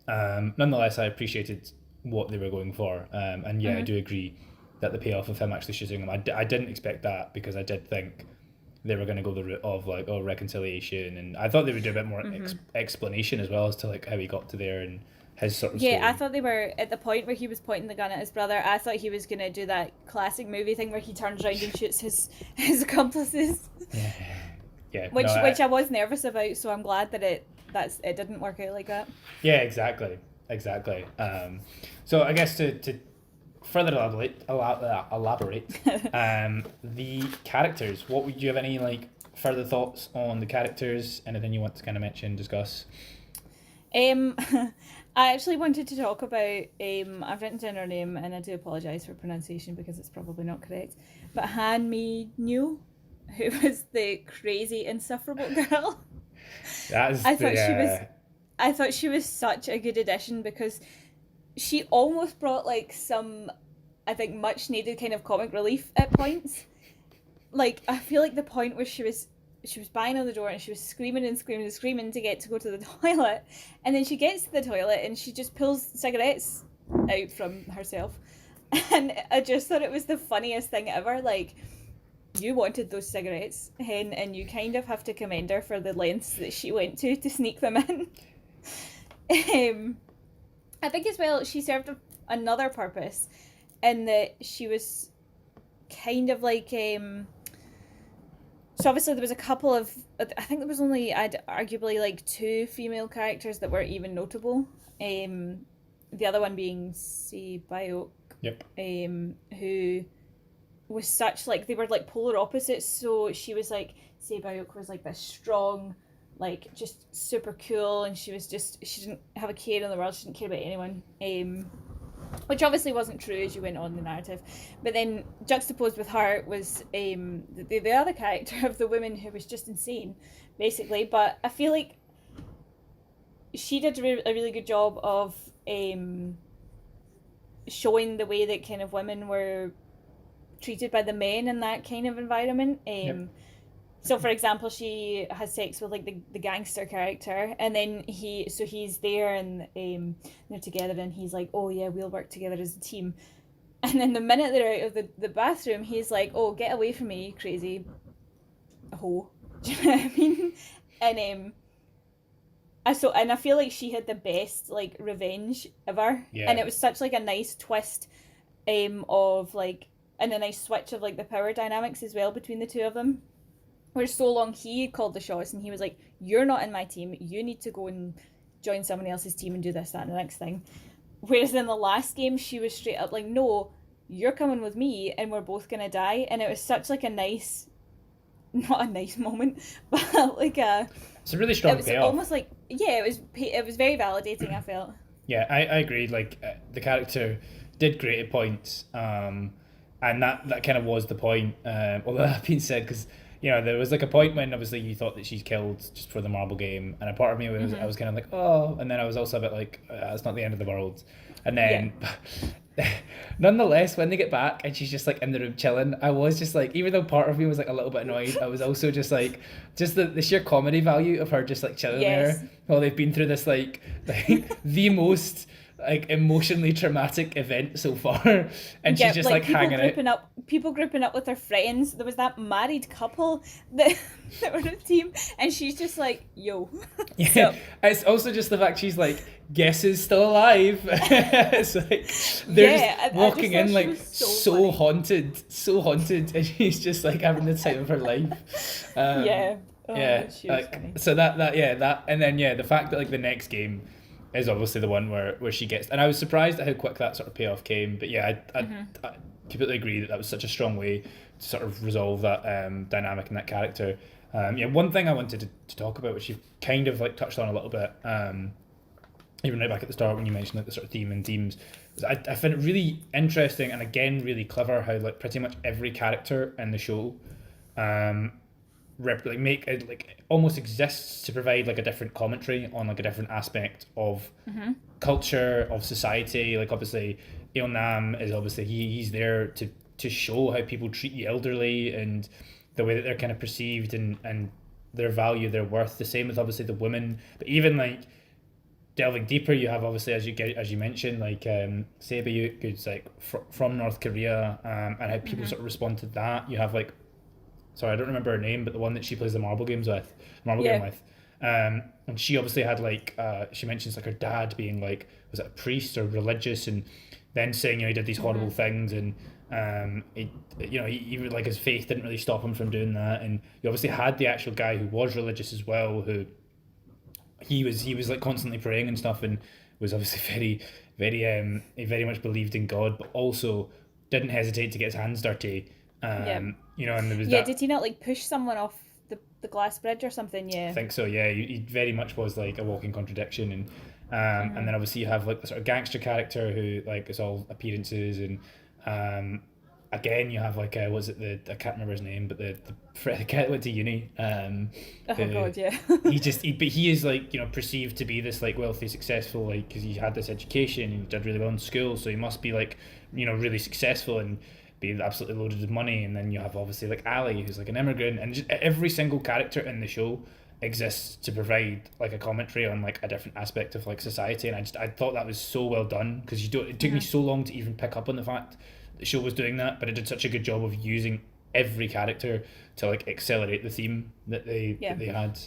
Speaker 1: nonetheless, I appreciated what they were going for, and I do agree that the payoff of him actually shooting him, I didn't expect that, because I did think they were going to go the route of like, reconciliation, and I thought they would do a bit more explanation as well as to like how he got to there and his sort of story.
Speaker 2: I thought they were at the point where he was pointing the gun at his brother. I thought he was going to do that classic movie thing where he turns around and shoots his accomplices. Which I was nervous about, so I'm glad that it didn't work out like that.
Speaker 1: Yeah, exactly. So I guess to further elaborate, the characters. What would you have any like further thoughts on the characters? Anything you want to kind of mention, discuss?
Speaker 2: I actually wanted to talk about, I've written down her name, and I do apologise for pronunciation because it's probably not correct, but Han Mi Nhu. who was the crazy insufferable girl.
Speaker 1: That is
Speaker 2: I
Speaker 1: the
Speaker 2: thought she was I thought she was such a good addition because she almost brought like some, I think, much needed kind of comic relief at points. Like I feel like the point where she was banging on the door and she was screaming and screaming and screaming to get to go to the toilet, and then she gets to the toilet and she just pulls cigarettes out from herself, and I just thought it was the funniest thing ever. Like, you wanted those cigarettes, Hen, and you kind of have to commend her for the lengths that she went to sneak them in. I think as well she served another purpose in that she was kind of like so obviously there was a couple of, I think there was only, I'd arguably like two female characters that were even notable. The other one being Bioshock,
Speaker 1: Yep.
Speaker 2: who was such like, they were like polar opposites. So she was like, Bioshock was like this strong, like just super cool, and she didn't have a care in the world. She didn't care about anyone. Which obviously wasn't true as you went on the narrative. But then juxtaposed with her was the other character of the woman who was just insane, basically. But I feel like she did a really good job of showing the way that kind of women were treated by the men in that kind of environment.
Speaker 1: Yep.
Speaker 2: So, for example, she has sex with like the gangster character, and then he's there and they're together, and he's like, "Oh yeah, we'll work together as a team." And then the minute they're out of the bathroom, he's like, "Oh, get away from me, crazy hoe." Do you know what I mean? And I feel like she had the best like revenge ever,
Speaker 1: Yeah.
Speaker 2: and it was such like a nice twist, of like, and a nice switch of like the power dynamics as well between the two of them. Where so long he called the shots and he was like, "You're not in my team, you need to go and join someone else's team and do this, that, and the next thing." Whereas in the last game, she was straight up like, "No, you're coming with me and we're both gonna die." And it was such like a nice, not a nice moment, but like
Speaker 1: It's a really strong
Speaker 2: it was
Speaker 1: payoff.
Speaker 2: almost like, yeah, it was very validating, I felt.
Speaker 1: Yeah, I agree. Like the character did great at points, and that kind of was the point. Although that being said, because there was like a point when obviously you thought that she's killed just for the marble game, and a part of me was I was kind of like, oh, and then I was also a bit like, it's not the end of the world, and then. Nonetheless, when they get back and she's just like in the room chilling, I was just like, even though part of me was like a little bit annoyed, I was also just like, just the sheer comedy value of her just like chilling there while they've been through this like the most like emotionally traumatic event so far, and she's just like hanging out.
Speaker 2: People grouping up with their friends. There was that married couple that were a team, and she's just like, "Yo."
Speaker 1: Yeah,
Speaker 2: so,
Speaker 1: it's also just the fact she's like, "Guess is still alive." It's like they're just walking in like so haunted, and she's just like having the time of her life.
Speaker 2: Yeah,
Speaker 1: she was funny. So that, and then the fact that like the next game is obviously the one where she gets, and I was surprised at how quick that sort of payoff came. But I completely agree that was such a strong way to sort of resolve that dynamic and that character. One thing I wanted to talk about, which you kind of like touched on a little bit, even right back at the start when you mentioned like the sort of theme and themes, I find it really interesting and again really clever how like pretty much every character in the show make it like almost exists to provide like a different commentary on like a different aspect of culture, of society. Like obviously Nam is obviously he's there to show how people treat the elderly and the way that they're kind of perceived and their value, their worth. The same with obviously the women, but even like delving deeper, you have obviously as you mentioned like Seibayuk, who's like from North Korea, and how people sort of respond to that. You have like, sorry, I don't remember her name, but the one that she plays the marble game with, and she obviously had like she mentions like her dad being like, was it a priest or religious, and then saying he did these horrible things, and he like his faith didn't really stop him from doing that. And you obviously had the actual guy who was religious as well, who he was like constantly praying and stuff, and was obviously he very much believed in God, but also didn't hesitate to get his hands dirty. And there was
Speaker 2: did he not like push someone off the glass bridge or something?
Speaker 1: I think so. He very much was like a walking contradiction, and and then obviously you have like the sort of gangster character who like it's all appearances, and again, you have like was it the I can't remember his name, but the guy that went to uni.
Speaker 2: Oh god, yeah.
Speaker 1: But he is like perceived to be this like wealthy, successful, like because he had this education and he did really well in school, so he must be like really successful and be absolutely loaded with money. And then you have obviously like Ali, who's like an immigrant, and just every single character in the show exists to provide like a commentary on like a different aspect of like society. And I thought that was so well done, because it took me so long to even pick up on the fact the show was doing that, but it did such a good job of using every character to like accelerate the theme that they had.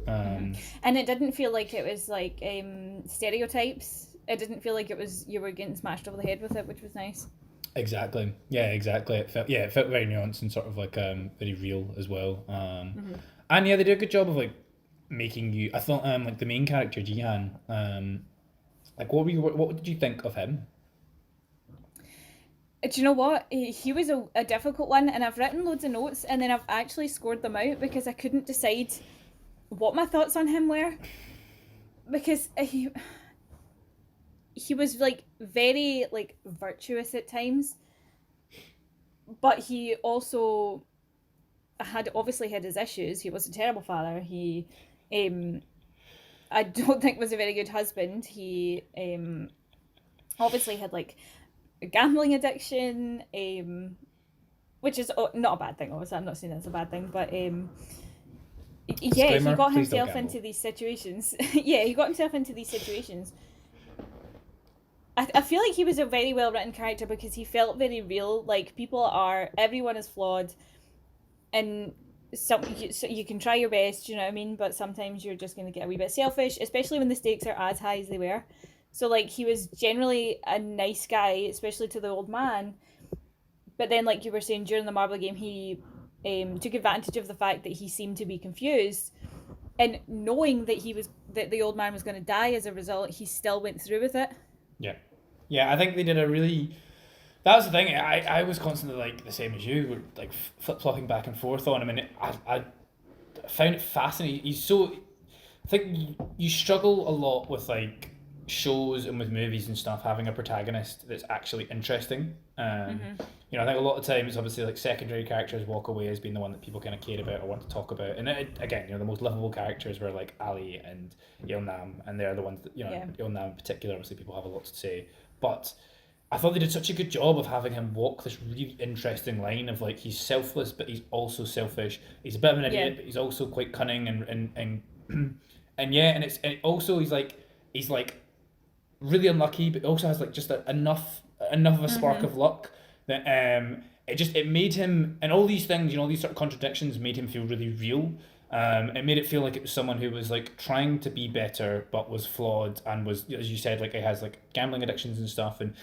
Speaker 2: And it didn't feel like it was like stereotypes. It didn't feel like it was you were getting smashed over the head with it, which was nice.
Speaker 1: Exactly. Yeah, exactly. It felt very nuanced and sort of like very real as well. And yeah, they did a good job of like making you. I thought like the main character Jihan, like what did you think of him?
Speaker 2: Do you know what? He was a difficult one, and I've written loads of notes, and then I've actually scored them out because I couldn't decide what my thoughts on him were. Because he was like very like virtuous at times, but he also obviously had his issues. He was a terrible father. He, I don't think was a very good husband. He obviously had like a gambling addiction, which is not a bad thing. Obviously, I'm not saying that's a bad thing, but yeah, he got himself into these situations. Yeah, he got himself into these situations. I feel like he was a very well written character because he felt very real. Like everyone is flawed, and so you can try your best, you know what I mean. But sometimes you're just going to get a wee bit selfish, especially when the stakes are as high as they were. So, like, he was generally a nice guy, especially to the old man. But then, like you were saying, during the marble game, he took advantage of the fact that he seemed to be confused. And knowing that the old man was going to die as a result, he still went through with it.
Speaker 1: Yeah. Yeah, I think they did a really... That was the thing. I was constantly, like, the same as you, like, flip-flopping back and forth on him. And I found it fascinating. He's so... I think you struggle a lot with, like, shows and with movies and stuff having a protagonist that's actually interesting. I think a lot of times obviously like secondary characters walk away as being the one that people kind of care about or want to talk about, and again the most lovable characters were like Ali and Yeonam, and they're the ones that Yeonam in particular obviously people have a lot to say, but I thought they did such a good job of having him walk this really interesting line of like he's selfless but he's also selfish, he's a bit of an idiot but he's also quite cunning and also he's like really unlucky, but also has like just enough of a spark of luck that it made him, and all these things, all these sort of contradictions made him feel really real. It made it feel like it was someone who was like trying to be better but was flawed and was, as you said, like he has like gambling addictions and stuff, and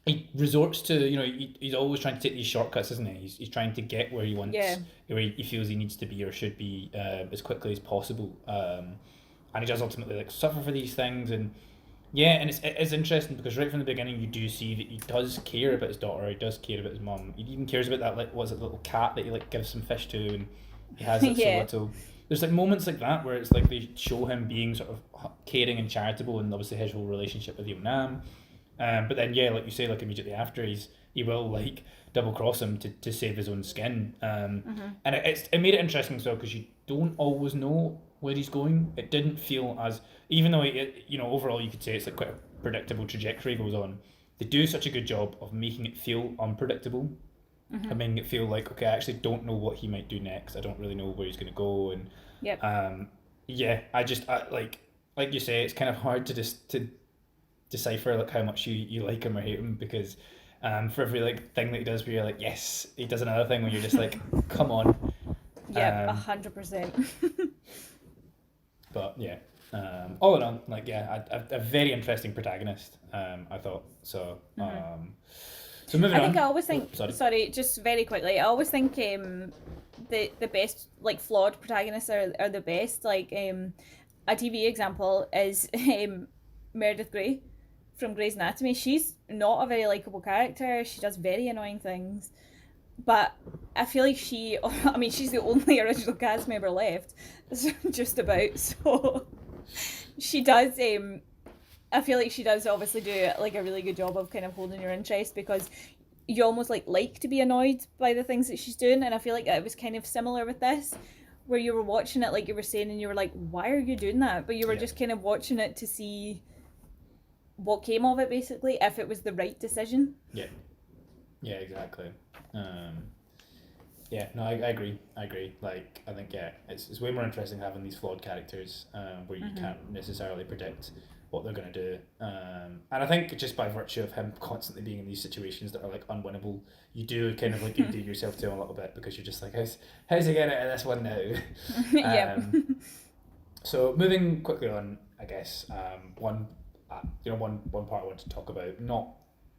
Speaker 1: he resorts to he's always trying to take these shortcuts, isn't he? He's trying to get where he wants, where he feels he needs to be or should be as quickly as possible, and he does ultimately like suffer for these things. And it's interesting because right from the beginning you do see that he does care about his daughter, he does care about his mum, he even cares about that like little cat that he like gives some fish to, and he has like so little. There's like moments like that where it's like they show him being sort of caring and charitable, and obviously his whole relationship with Yeonam. But then like you say, like immediately after he will like double cross him to save his own skin. And it made it interesting as well because you don't always know where he's going. It didn't feel as, even though overall you could say it's like quite a predictable trajectory goes on, they do such a good job of making it feel unpredictable. I mean, it feel like, okay, I actually don't know what he might do next. I don't really know where he's going to go, and like you say, it's kind of hard to decipher like how much you like him or hate him, because for every like thing that he does where you're like, yes, he does another thing where you're just like, come on.
Speaker 2: 100%.
Speaker 1: But all in all, like a very interesting protagonist, I thought. So so moving on.
Speaker 2: I always think, sorry, just very quickly, I always think the best like flawed protagonists are the best. Like a TV example is Meredith Grey from Grey's Anatomy. She's not a very likable character. She does very annoying things, but I feel like she's the only original cast member left, just about. So she does. I feel like she does obviously do like a really good job of kind of holding your interest, because you almost like to be annoyed by the things that she's doing, and I feel like it was kind of similar with this, where you were watching it like you were saying, and you were like, why are you doing that? But you were just kind of watching it to see what came of it, basically, if it was the right decision.
Speaker 1: Yeah, exactly. Yeah, no, I agree. Like, I think, it's way more interesting having these flawed characters where you can't necessarily predict what they're going to do. And I think just by virtue of him constantly being in these situations that are, like, unwinnable, you do kind of, like, endear yourself to him a little bit, because you're just like, how's he getting out of this one now? So, moving quickly on, I guess, one part I want to talk about, not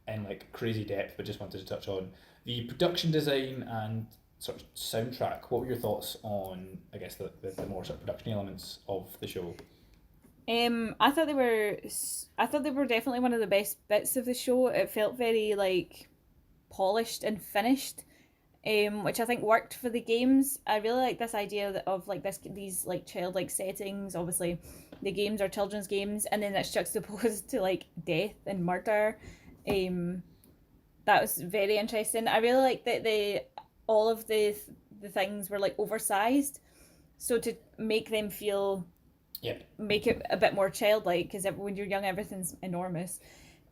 Speaker 1: in, like, crazy depth, but just wanted to touch on the production design and sort of soundtrack. What were your thoughts on, I guess, the more sort of production elements of the show?
Speaker 2: I thought they were definitely one of the best bits of the show. It felt very like polished and finished, which I think worked for the games. I really like this idea of like these like childlike settings. Obviously, the games are children's games, and then it's juxtaposed to like death and murder. That was very interesting. I really like that all of the things were like oversized, so to make them feel make it a bit more childlike, because when you're young everything's enormous.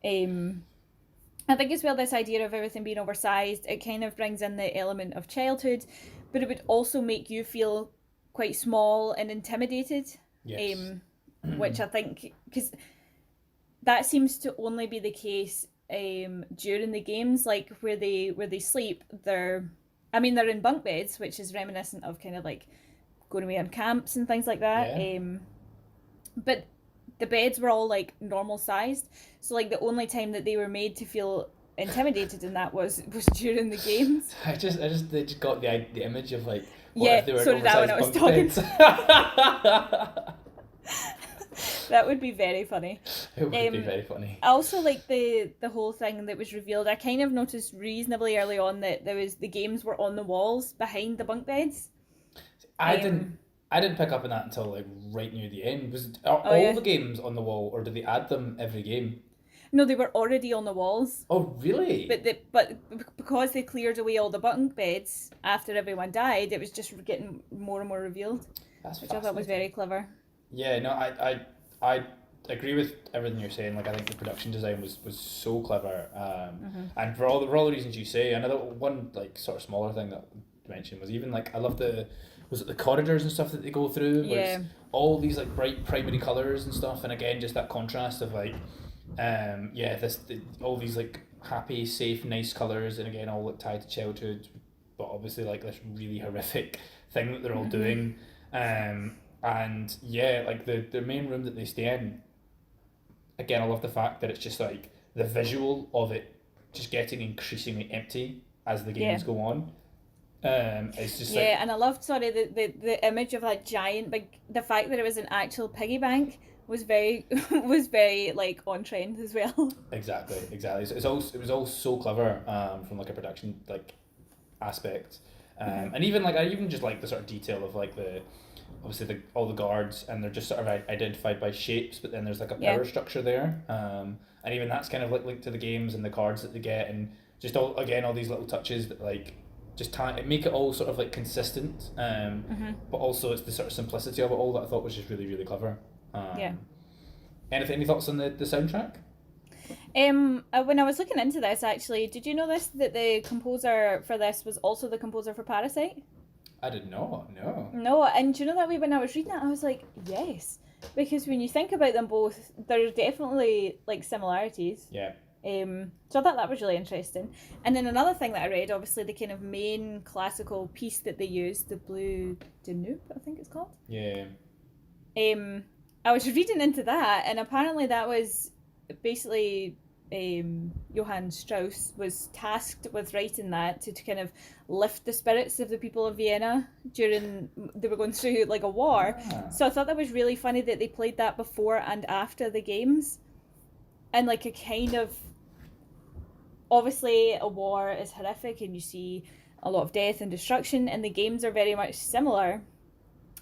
Speaker 2: I think as well, this idea of everything being oversized, it kind of brings in the element of childhood, but it would also make you feel quite small and intimidated. Which I think, because that seems to only be the case during the games, like where they sleep, they're in bunk beds, which is reminiscent of kind of like going away on camps and things like that. But the beds were all like normal sized, so like the only time that they were made to feel intimidated in that was during the games.
Speaker 1: I just they just got the image of like,
Speaker 2: if they were so did I when I was talking. That would be very funny.
Speaker 1: It would be very funny.
Speaker 2: I also like the whole thing that was revealed. I kind of noticed reasonably early on that the games were on the walls behind the bunk beds.
Speaker 1: I didn't pick up on that until like right near the end. Are all the games on the wall, or did they add them every game?
Speaker 2: No, they were already on the walls.
Speaker 1: Oh, really?
Speaker 2: But because they cleared away all the bunk beds after everyone died, it was just getting more and more revealed. Which I thought was very clever.
Speaker 1: Yeah, no, I agree with everything you're saying. Like, I think the production design was so clever, and for all the reasons you say. Another one, like, sort of smaller thing that I mentioned was even like, I love the corridors and stuff that they go through, where it's all these like bright primary colours and stuff, and again just that contrast of like all these like happy, safe, nice colours, and again all like tied to childhood, but obviously like this really horrific thing that they're all doing. And yeah, like the main room that they stay in, again, I love the fact that it's just like the visual of it just getting increasingly empty as the games go on. It's just
Speaker 2: and I loved the image of that giant the fact that it was an actual piggy bank was very like on trend as well.
Speaker 1: Exactly. So it was all so clever from like a production like aspect, and even like I even just like the sort of detail of like obviously all the guards, and they're just sort of identified by shapes, but then there's like a power structure there, and even that's kind of like linked to the games and the cards that they get, and just all these little touches that like just make it all sort of like consistent, but also it's the sort of simplicity of it all that I thought was just really, really clever. Any thoughts on the soundtrack?
Speaker 2: When I was looking into this, actually, did you know that the composer for this was also the composer for Parasite?
Speaker 1: I did not, no.
Speaker 2: No, and do you know that when I was reading it, I was like, yes, because when you think about them both, there are definitely like similarities. So I thought that was really interesting. And then another thing that I read, obviously the kind of main classical piece that they used, the Blue Danube, I think it's called. I was reading into that, and apparently that was basically Johann Strauss was tasked with writing that to kind of lift the spirits of the people of Vienna during they were going through like a war. So I thought that was really funny that they played that before and after the games, and like a kind of, obviously a war is horrific and you see a lot of death and destruction, and the games are very much similar.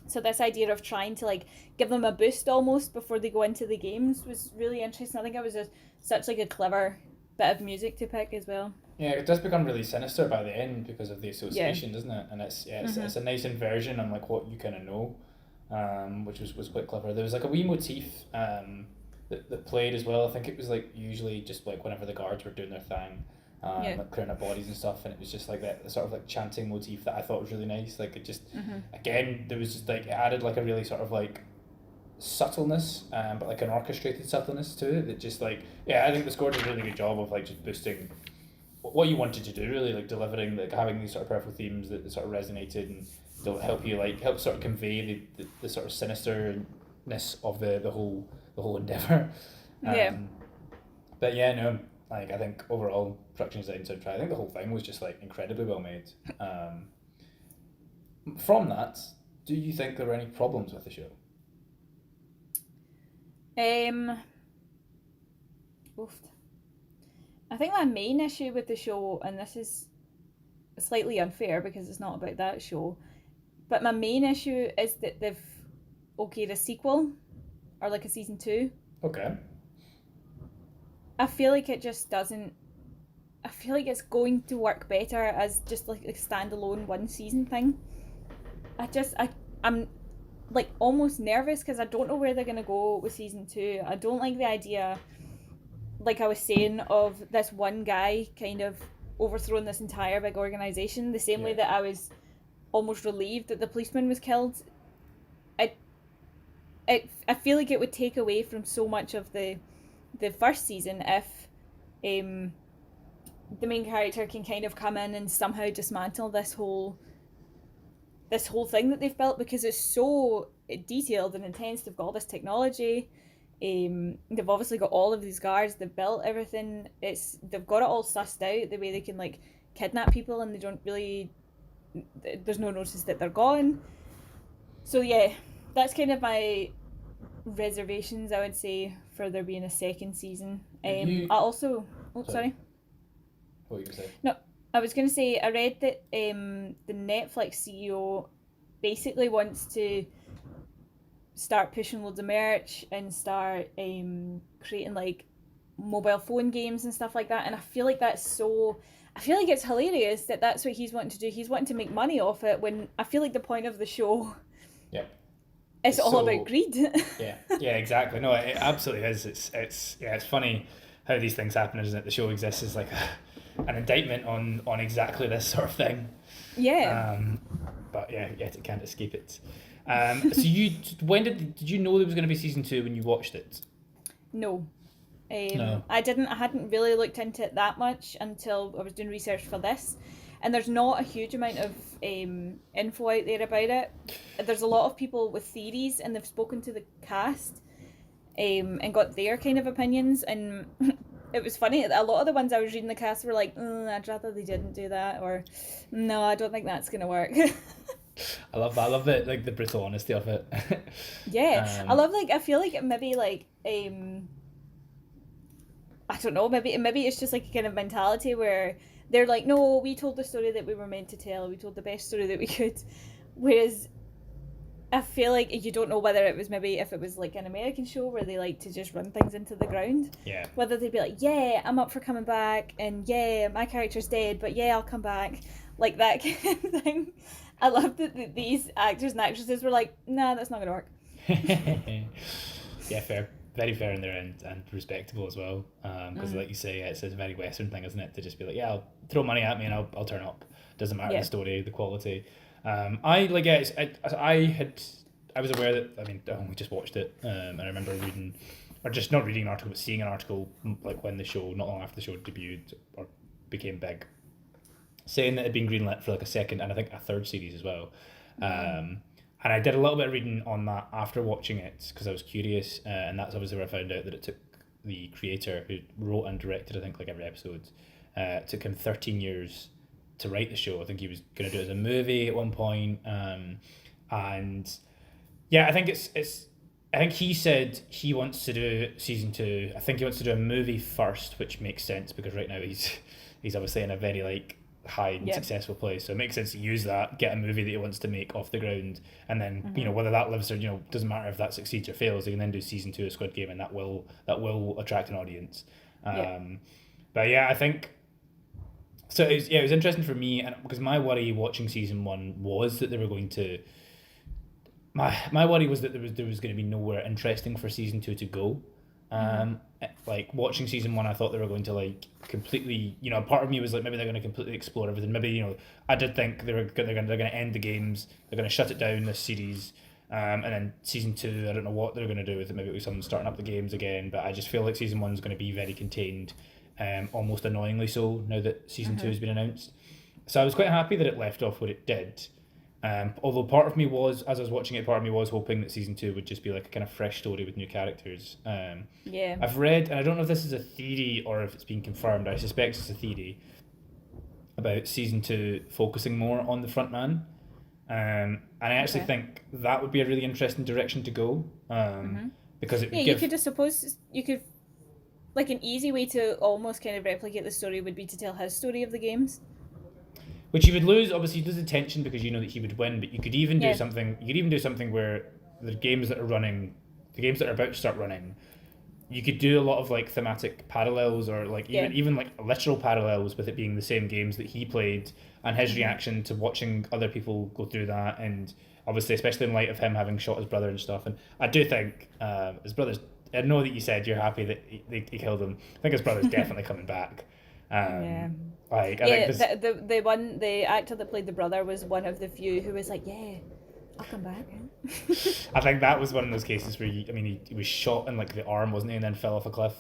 Speaker 2: So this idea of trying to like give them a boost almost before they go into the games was really interesting. I think it was such like a clever bit of music to pick as well.
Speaker 1: Yeah, it does become really sinister by the end because of the association, doesn't it? And it's a nice inversion on like what you kind of know, which was quite clever. There was like a wee motif that played as well. I think it was like usually just like whenever the guards were doing their thing, like clearing up bodies and stuff, and it was just like that sort of like chanting motif that I thought was really nice. Like it just again there was just like it added like a really sort of like subtleness, but like an orchestrated subtleness to it that just like I think the score did a really good job of like just boosting what you wanted to do, really, like delivering, like having these sort of powerful themes that sort of resonated and they'll help you like help sort of convey the sort of sinisterness of the whole endeavor. But yeah, no, like I think overall production design soundtrack, I think the whole thing was just like incredibly well made. From that, do you think there were any problems with the show?
Speaker 2: Oof. I think my main issue with the show, and this is slightly unfair because it's not about that show, but my main issue is that they've okayed a sequel or like a season 2.
Speaker 1: Okay.
Speaker 2: I feel like it just doesn't. I feel like it's going to work better as just like a standalone one season thing. I'm like almost nervous because I don't know where they're gonna go with season 2. I don't like the idea, like I was saying, of this one guy kind of overthrowing this entire big organization. The same way that I was almost relieved that the policeman was killed. I feel like it would take away from so much of the first season if the main character can kind of come in and somehow dismantle this whole thing that they've built, because it's so detailed and intense. They've got all this technology. They've obviously got all of these guards. They've built everything. They've got it all sussed out the way they can like kidnap people and they don't really. There's no notice that they're gone. So yeah, that's kind of my reservations, I would say, for there being a second season. I also. Oh, sorry.
Speaker 1: What were you gonna say?
Speaker 2: No, I was going to say I read that the Netflix CEO basically wants to start pushing loads of merch and start creating like mobile phone games and stuff like that, and I feel like it's hilarious that that's what he's wanting to do. He's wanting to make money off it when I feel like the point of the show it's all about greed.
Speaker 1: yeah, exactly. No, it absolutely is. It's funny how these things happen, isn't it? The show exists as like an indictment on exactly this sort of thing. But it can't escape it. So did you know there was going to be season 2 when you watched it?
Speaker 2: No.
Speaker 1: No.
Speaker 2: I hadn't really looked into it that much until I was doing research for this, and there's not a huge amount of info out there about it. There's a lot of people with theories, and they've spoken to the cast and got their kind of opinions, and it was funny, a lot of the ones I was reading the cast were like, I'd rather they didn't do that, or no, I don't think that's gonna work.
Speaker 1: I love that. I love the brutal honesty of it.
Speaker 2: I love I feel like maybe I don't know, maybe it's just like a kind of mentality where they're like, no, we told the story that we were meant to tell, we told the best story that we could, whereas I feel like you don't know whether it was maybe if it was like an American show where they like to just run things into the ground.
Speaker 1: Yeah.
Speaker 2: Whether they'd be like, yeah, I'm up for coming back, and yeah, my character's dead, but yeah, I'll come back. Like that kind of thing. I love that these actors and actresses were like, nah, that's not going to work.
Speaker 1: Yeah, fair. Very fair in their end, and respectable as well. Because like you say, it's a very Western thing, isn't it? To just be like, yeah, I'll throw money at me and I'll turn up. Doesn't matter the story, the quality. I was aware that, I mean, we just watched it, and I remember reading, or just not reading an article, but seeing an article like when the show, not long after the show debuted or became big, saying that it had been greenlit for like a second and I think a third series as well. And I did a little bit of reading on that after watching it because I was curious, and that's obviously where I found out that it took the creator who wrote and directed, I think, like every episode, it took him 13 years to write the show. I think he was going to do it as a movie at one point, and yeah, I think I think he said he wants to do season 2. I think he wants to do a movie first, which makes sense because right now he's obviously in a very like high and successful place, so it makes sense to use that, get a movie that he wants to make off the ground, and then you know whether that lives or doesn't matter if that succeeds or fails, he can then do season 2 of Squid Game, and that will attract an audience. But yeah, I think So it was interesting for me, and because my worry watching season one was that they were going to. My worry was that there was going to be nowhere interesting for season two to go. Like watching season one, I thought they were going to like completely. Part of me was like maybe they're going to completely explore everything. Maybe I did think they're going to end the games. They're going to shut it down this series. And then season two, I don't know what they're going to do with it. Maybe it was someone starting up the games again. But I just feel like season one's going to be very contained, almost annoyingly so. Now that season two has been announced, so I was quite happy that it left off where it did. Although part of me was, as I was watching it, part of me was hoping that season two would just be like a kind of fresh story with new characters.
Speaker 2: Yeah.
Speaker 1: I've read, and I don't know if this is a theory or if it's been confirmed. I suspect it's a theory about season two focusing more on the front man. And I actually think that would be a really interesting direction to go. Because it would
Speaker 2: you could, I suppose, like an easy way to almost kind of replicate the story would be to tell his story of the games.
Speaker 1: Which you would lose, obviously, you lose the tension because you know that he would win. But you could even do something. You could even do something where the games that are about to start running, you could do a lot of like thematic parallels or like even like literal parallels with it being the same games that he played and his reaction to watching other people go through that, and obviously, especially in light of him having shot his brother and stuff. And I do think his brother's. I know that you said you're happy that he killed him. I think his brother's definitely coming back. Like I think
Speaker 2: the actor that played the brother was one of the few who was like, yeah, I'll come back.
Speaker 1: I think that was one of those cases where he was shot in like the arm, wasn't he, and then fell off a cliff.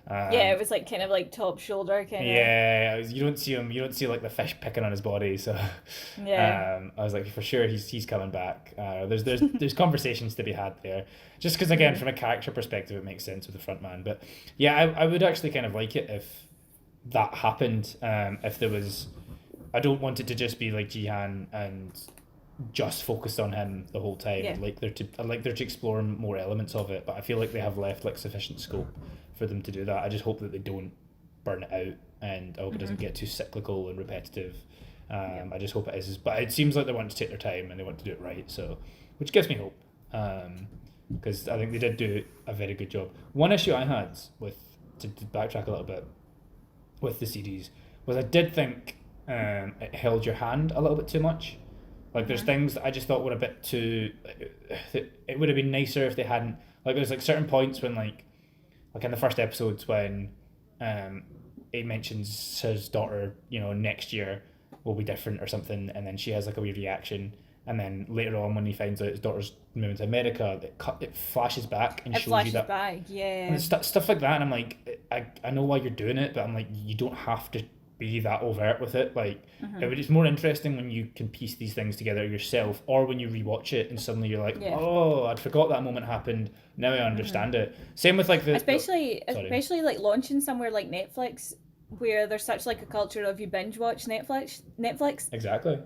Speaker 2: It was like kind of like top shoulder kind of.
Speaker 1: Yeah, you don't see like the fish picking on his body, so I was like, for sure he's coming back. There's conversations to be had there, just because again from a character perspective it makes sense with the front man. But yeah, I would actually kind of like it if that happened. If there was, I don't want it to just be like Jihan and just focused on him the whole time. I'd like there to explore more elements of it, but I feel like they have left like sufficient scope for them to do that. I just hope that they don't burn it out, and I hope it doesn't get too cyclical and repetitive. I just hope it is, but it seems like they want to take their time and they want to do it right, so which gives me hope, because I think they did do a very good job. One issue I had with, to backtrack a little bit, with the series was I did think it held your hand a little bit too much. Like there's things that I just thought were a bit too. It would have been nicer if they hadn't. Like there's like certain points when like in the first episodes when he mentions his daughter, next year will be different or something, and then she has like a weird reaction, and then later on when he finds out his daughter's moving to America, it flashes back and shows you that.
Speaker 2: Back, yeah.
Speaker 1: And stuff like that, and I'm like, I know why you're doing it, but I'm like, you don't have to be that overt with it. Like, it's more interesting when you can piece these things together yourself, or when you rewatch it and suddenly you're like, oh, I'd forgot that moment happened. Now I understand it. Same with like
Speaker 2: especially like launching somewhere like Netflix, where there's such like a culture of you binge watch Netflix.
Speaker 1: Exactly.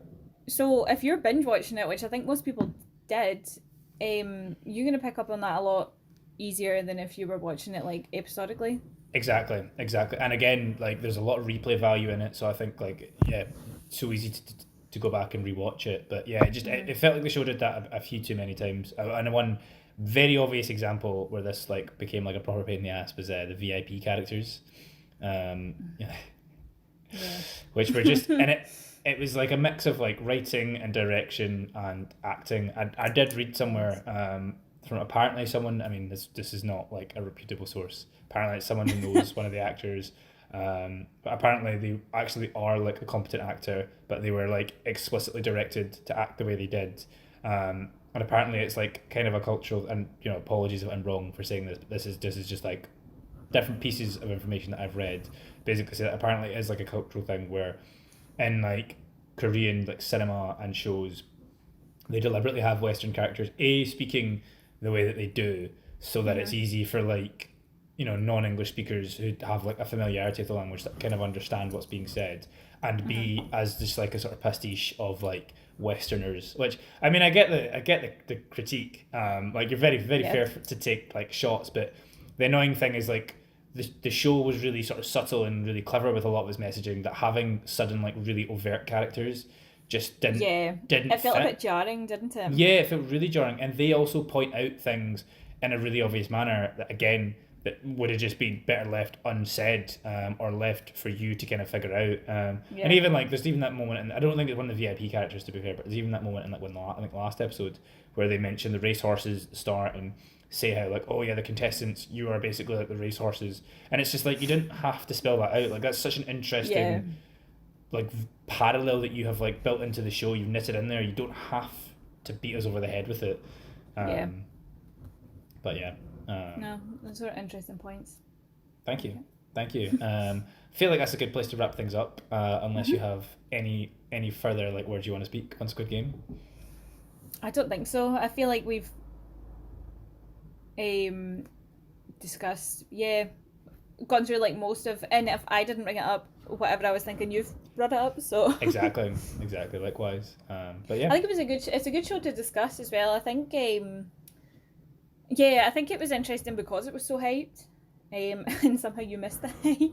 Speaker 2: So if you're binge watching it, which I think most people did, you're gonna pick up on that a lot easier than if you were watching it like episodically.
Speaker 1: Exactly. And again, like there's a lot of replay value in it, so I think like so easy to go back and rewatch it. But yeah, it felt like the show did that a few too many times. And one very obvious example where this like became like a proper pain in the ass was the VIP characters, which were just and it was like a mix of like writing and direction and acting. I did read somewhere from apparently someone, I mean this is not like a reputable source, apparently it's someone who knows one of the actors, but apparently they actually are like a competent actor, but they were like explicitly directed to act the way they did, and apparently it's like kind of a cultural, and apologies if I'm wrong for saying this, but this is just like different pieces of information that I've read basically say that apparently it is like a cultural thing where in like Korean like cinema and shows they deliberately have Western characters speaking the way that they do, so that it's easy for like non-English speakers who have like a familiarity with the language that kind of understand what's being said, and be as just like a sort of pastiche of like Westerners. Which I mean, I get the critique. Like you're very very fair to take like shots, but the annoying thing is like the show was really sort of subtle and really clever with a lot of its messaging, that having sudden like really overt characters just didn't
Speaker 2: it felt
Speaker 1: fit.
Speaker 2: A bit jarring, didn't it?
Speaker 1: Yeah, it felt really jarring, and they also point out things in a really obvious manner that again that would have just been better left unsaid, or left for you to kind of figure out. And even like there's even that moment, and I don't think it's one of the VIP characters to be fair, but there's even that moment in like I think last episode where they mention the racehorses start and say how like, oh yeah, the contestants, you are basically like the racehorses, and it's just like you didn't have to spell that out. Like that's such an interesting like parallel that you have like built into the show. You've knitted in there. You don't have to beat us over the head with it. But yeah.
Speaker 2: No, those are interesting points.
Speaker 1: Thank you. I feel like that's a good place to wrap things up. Unless you have any further like words you want to speak on Squid Game.
Speaker 2: I don't think so. I feel like we've discussed, gone through like most of, and if I didn't bring it up, whatever I was thinking, you've brought it up. So
Speaker 1: exactly. Likewise. But yeah,
Speaker 2: I think it's a good show to discuss as well. I think I think it was interesting because it was so hyped. And somehow you missed the hype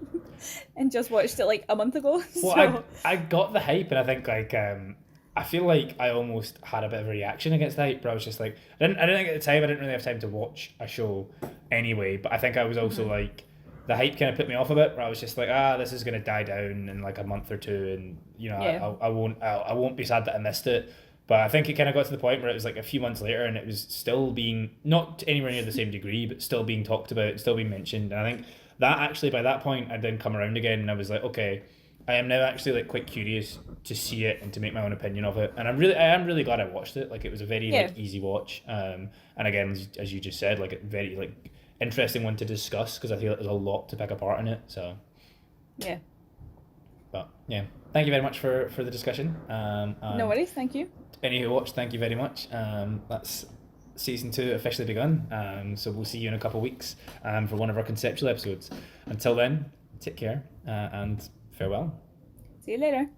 Speaker 2: and just watched it like a month ago.
Speaker 1: Well,
Speaker 2: so.
Speaker 1: I got the hype, and I think like I feel like I almost had a bit of a reaction against the hype, but I was just like I didn't think at the time I didn't really have time to watch a show anyway. But I think I was also like the hype kind of put me off a bit, where I was just like, this is gonna die down in like a month or two, and you know I won't be sad that I missed it. But I think it kind of got to the point where it was like a few months later and it was still being, not anywhere near the same degree, but still being talked about, still being mentioned. And I think that actually, by that point, I then come around again and I was like, okay, I am now actually like quite curious to see it and to make my own opinion of it. And I am really glad I watched it. Like it was a very like easy watch. And again, as you just said, like a very like interesting one to discuss because I feel like there's a lot to pick apart in it. So
Speaker 2: yeah.
Speaker 1: But yeah, thank you very much for the discussion.
Speaker 2: No worries, thank you.
Speaker 1: Any who watched, thank you very much. That's season 2 officially begun. So we'll see you in a couple of weeks for one of our conceptual episodes. Until then, take care and farewell.
Speaker 2: See you later.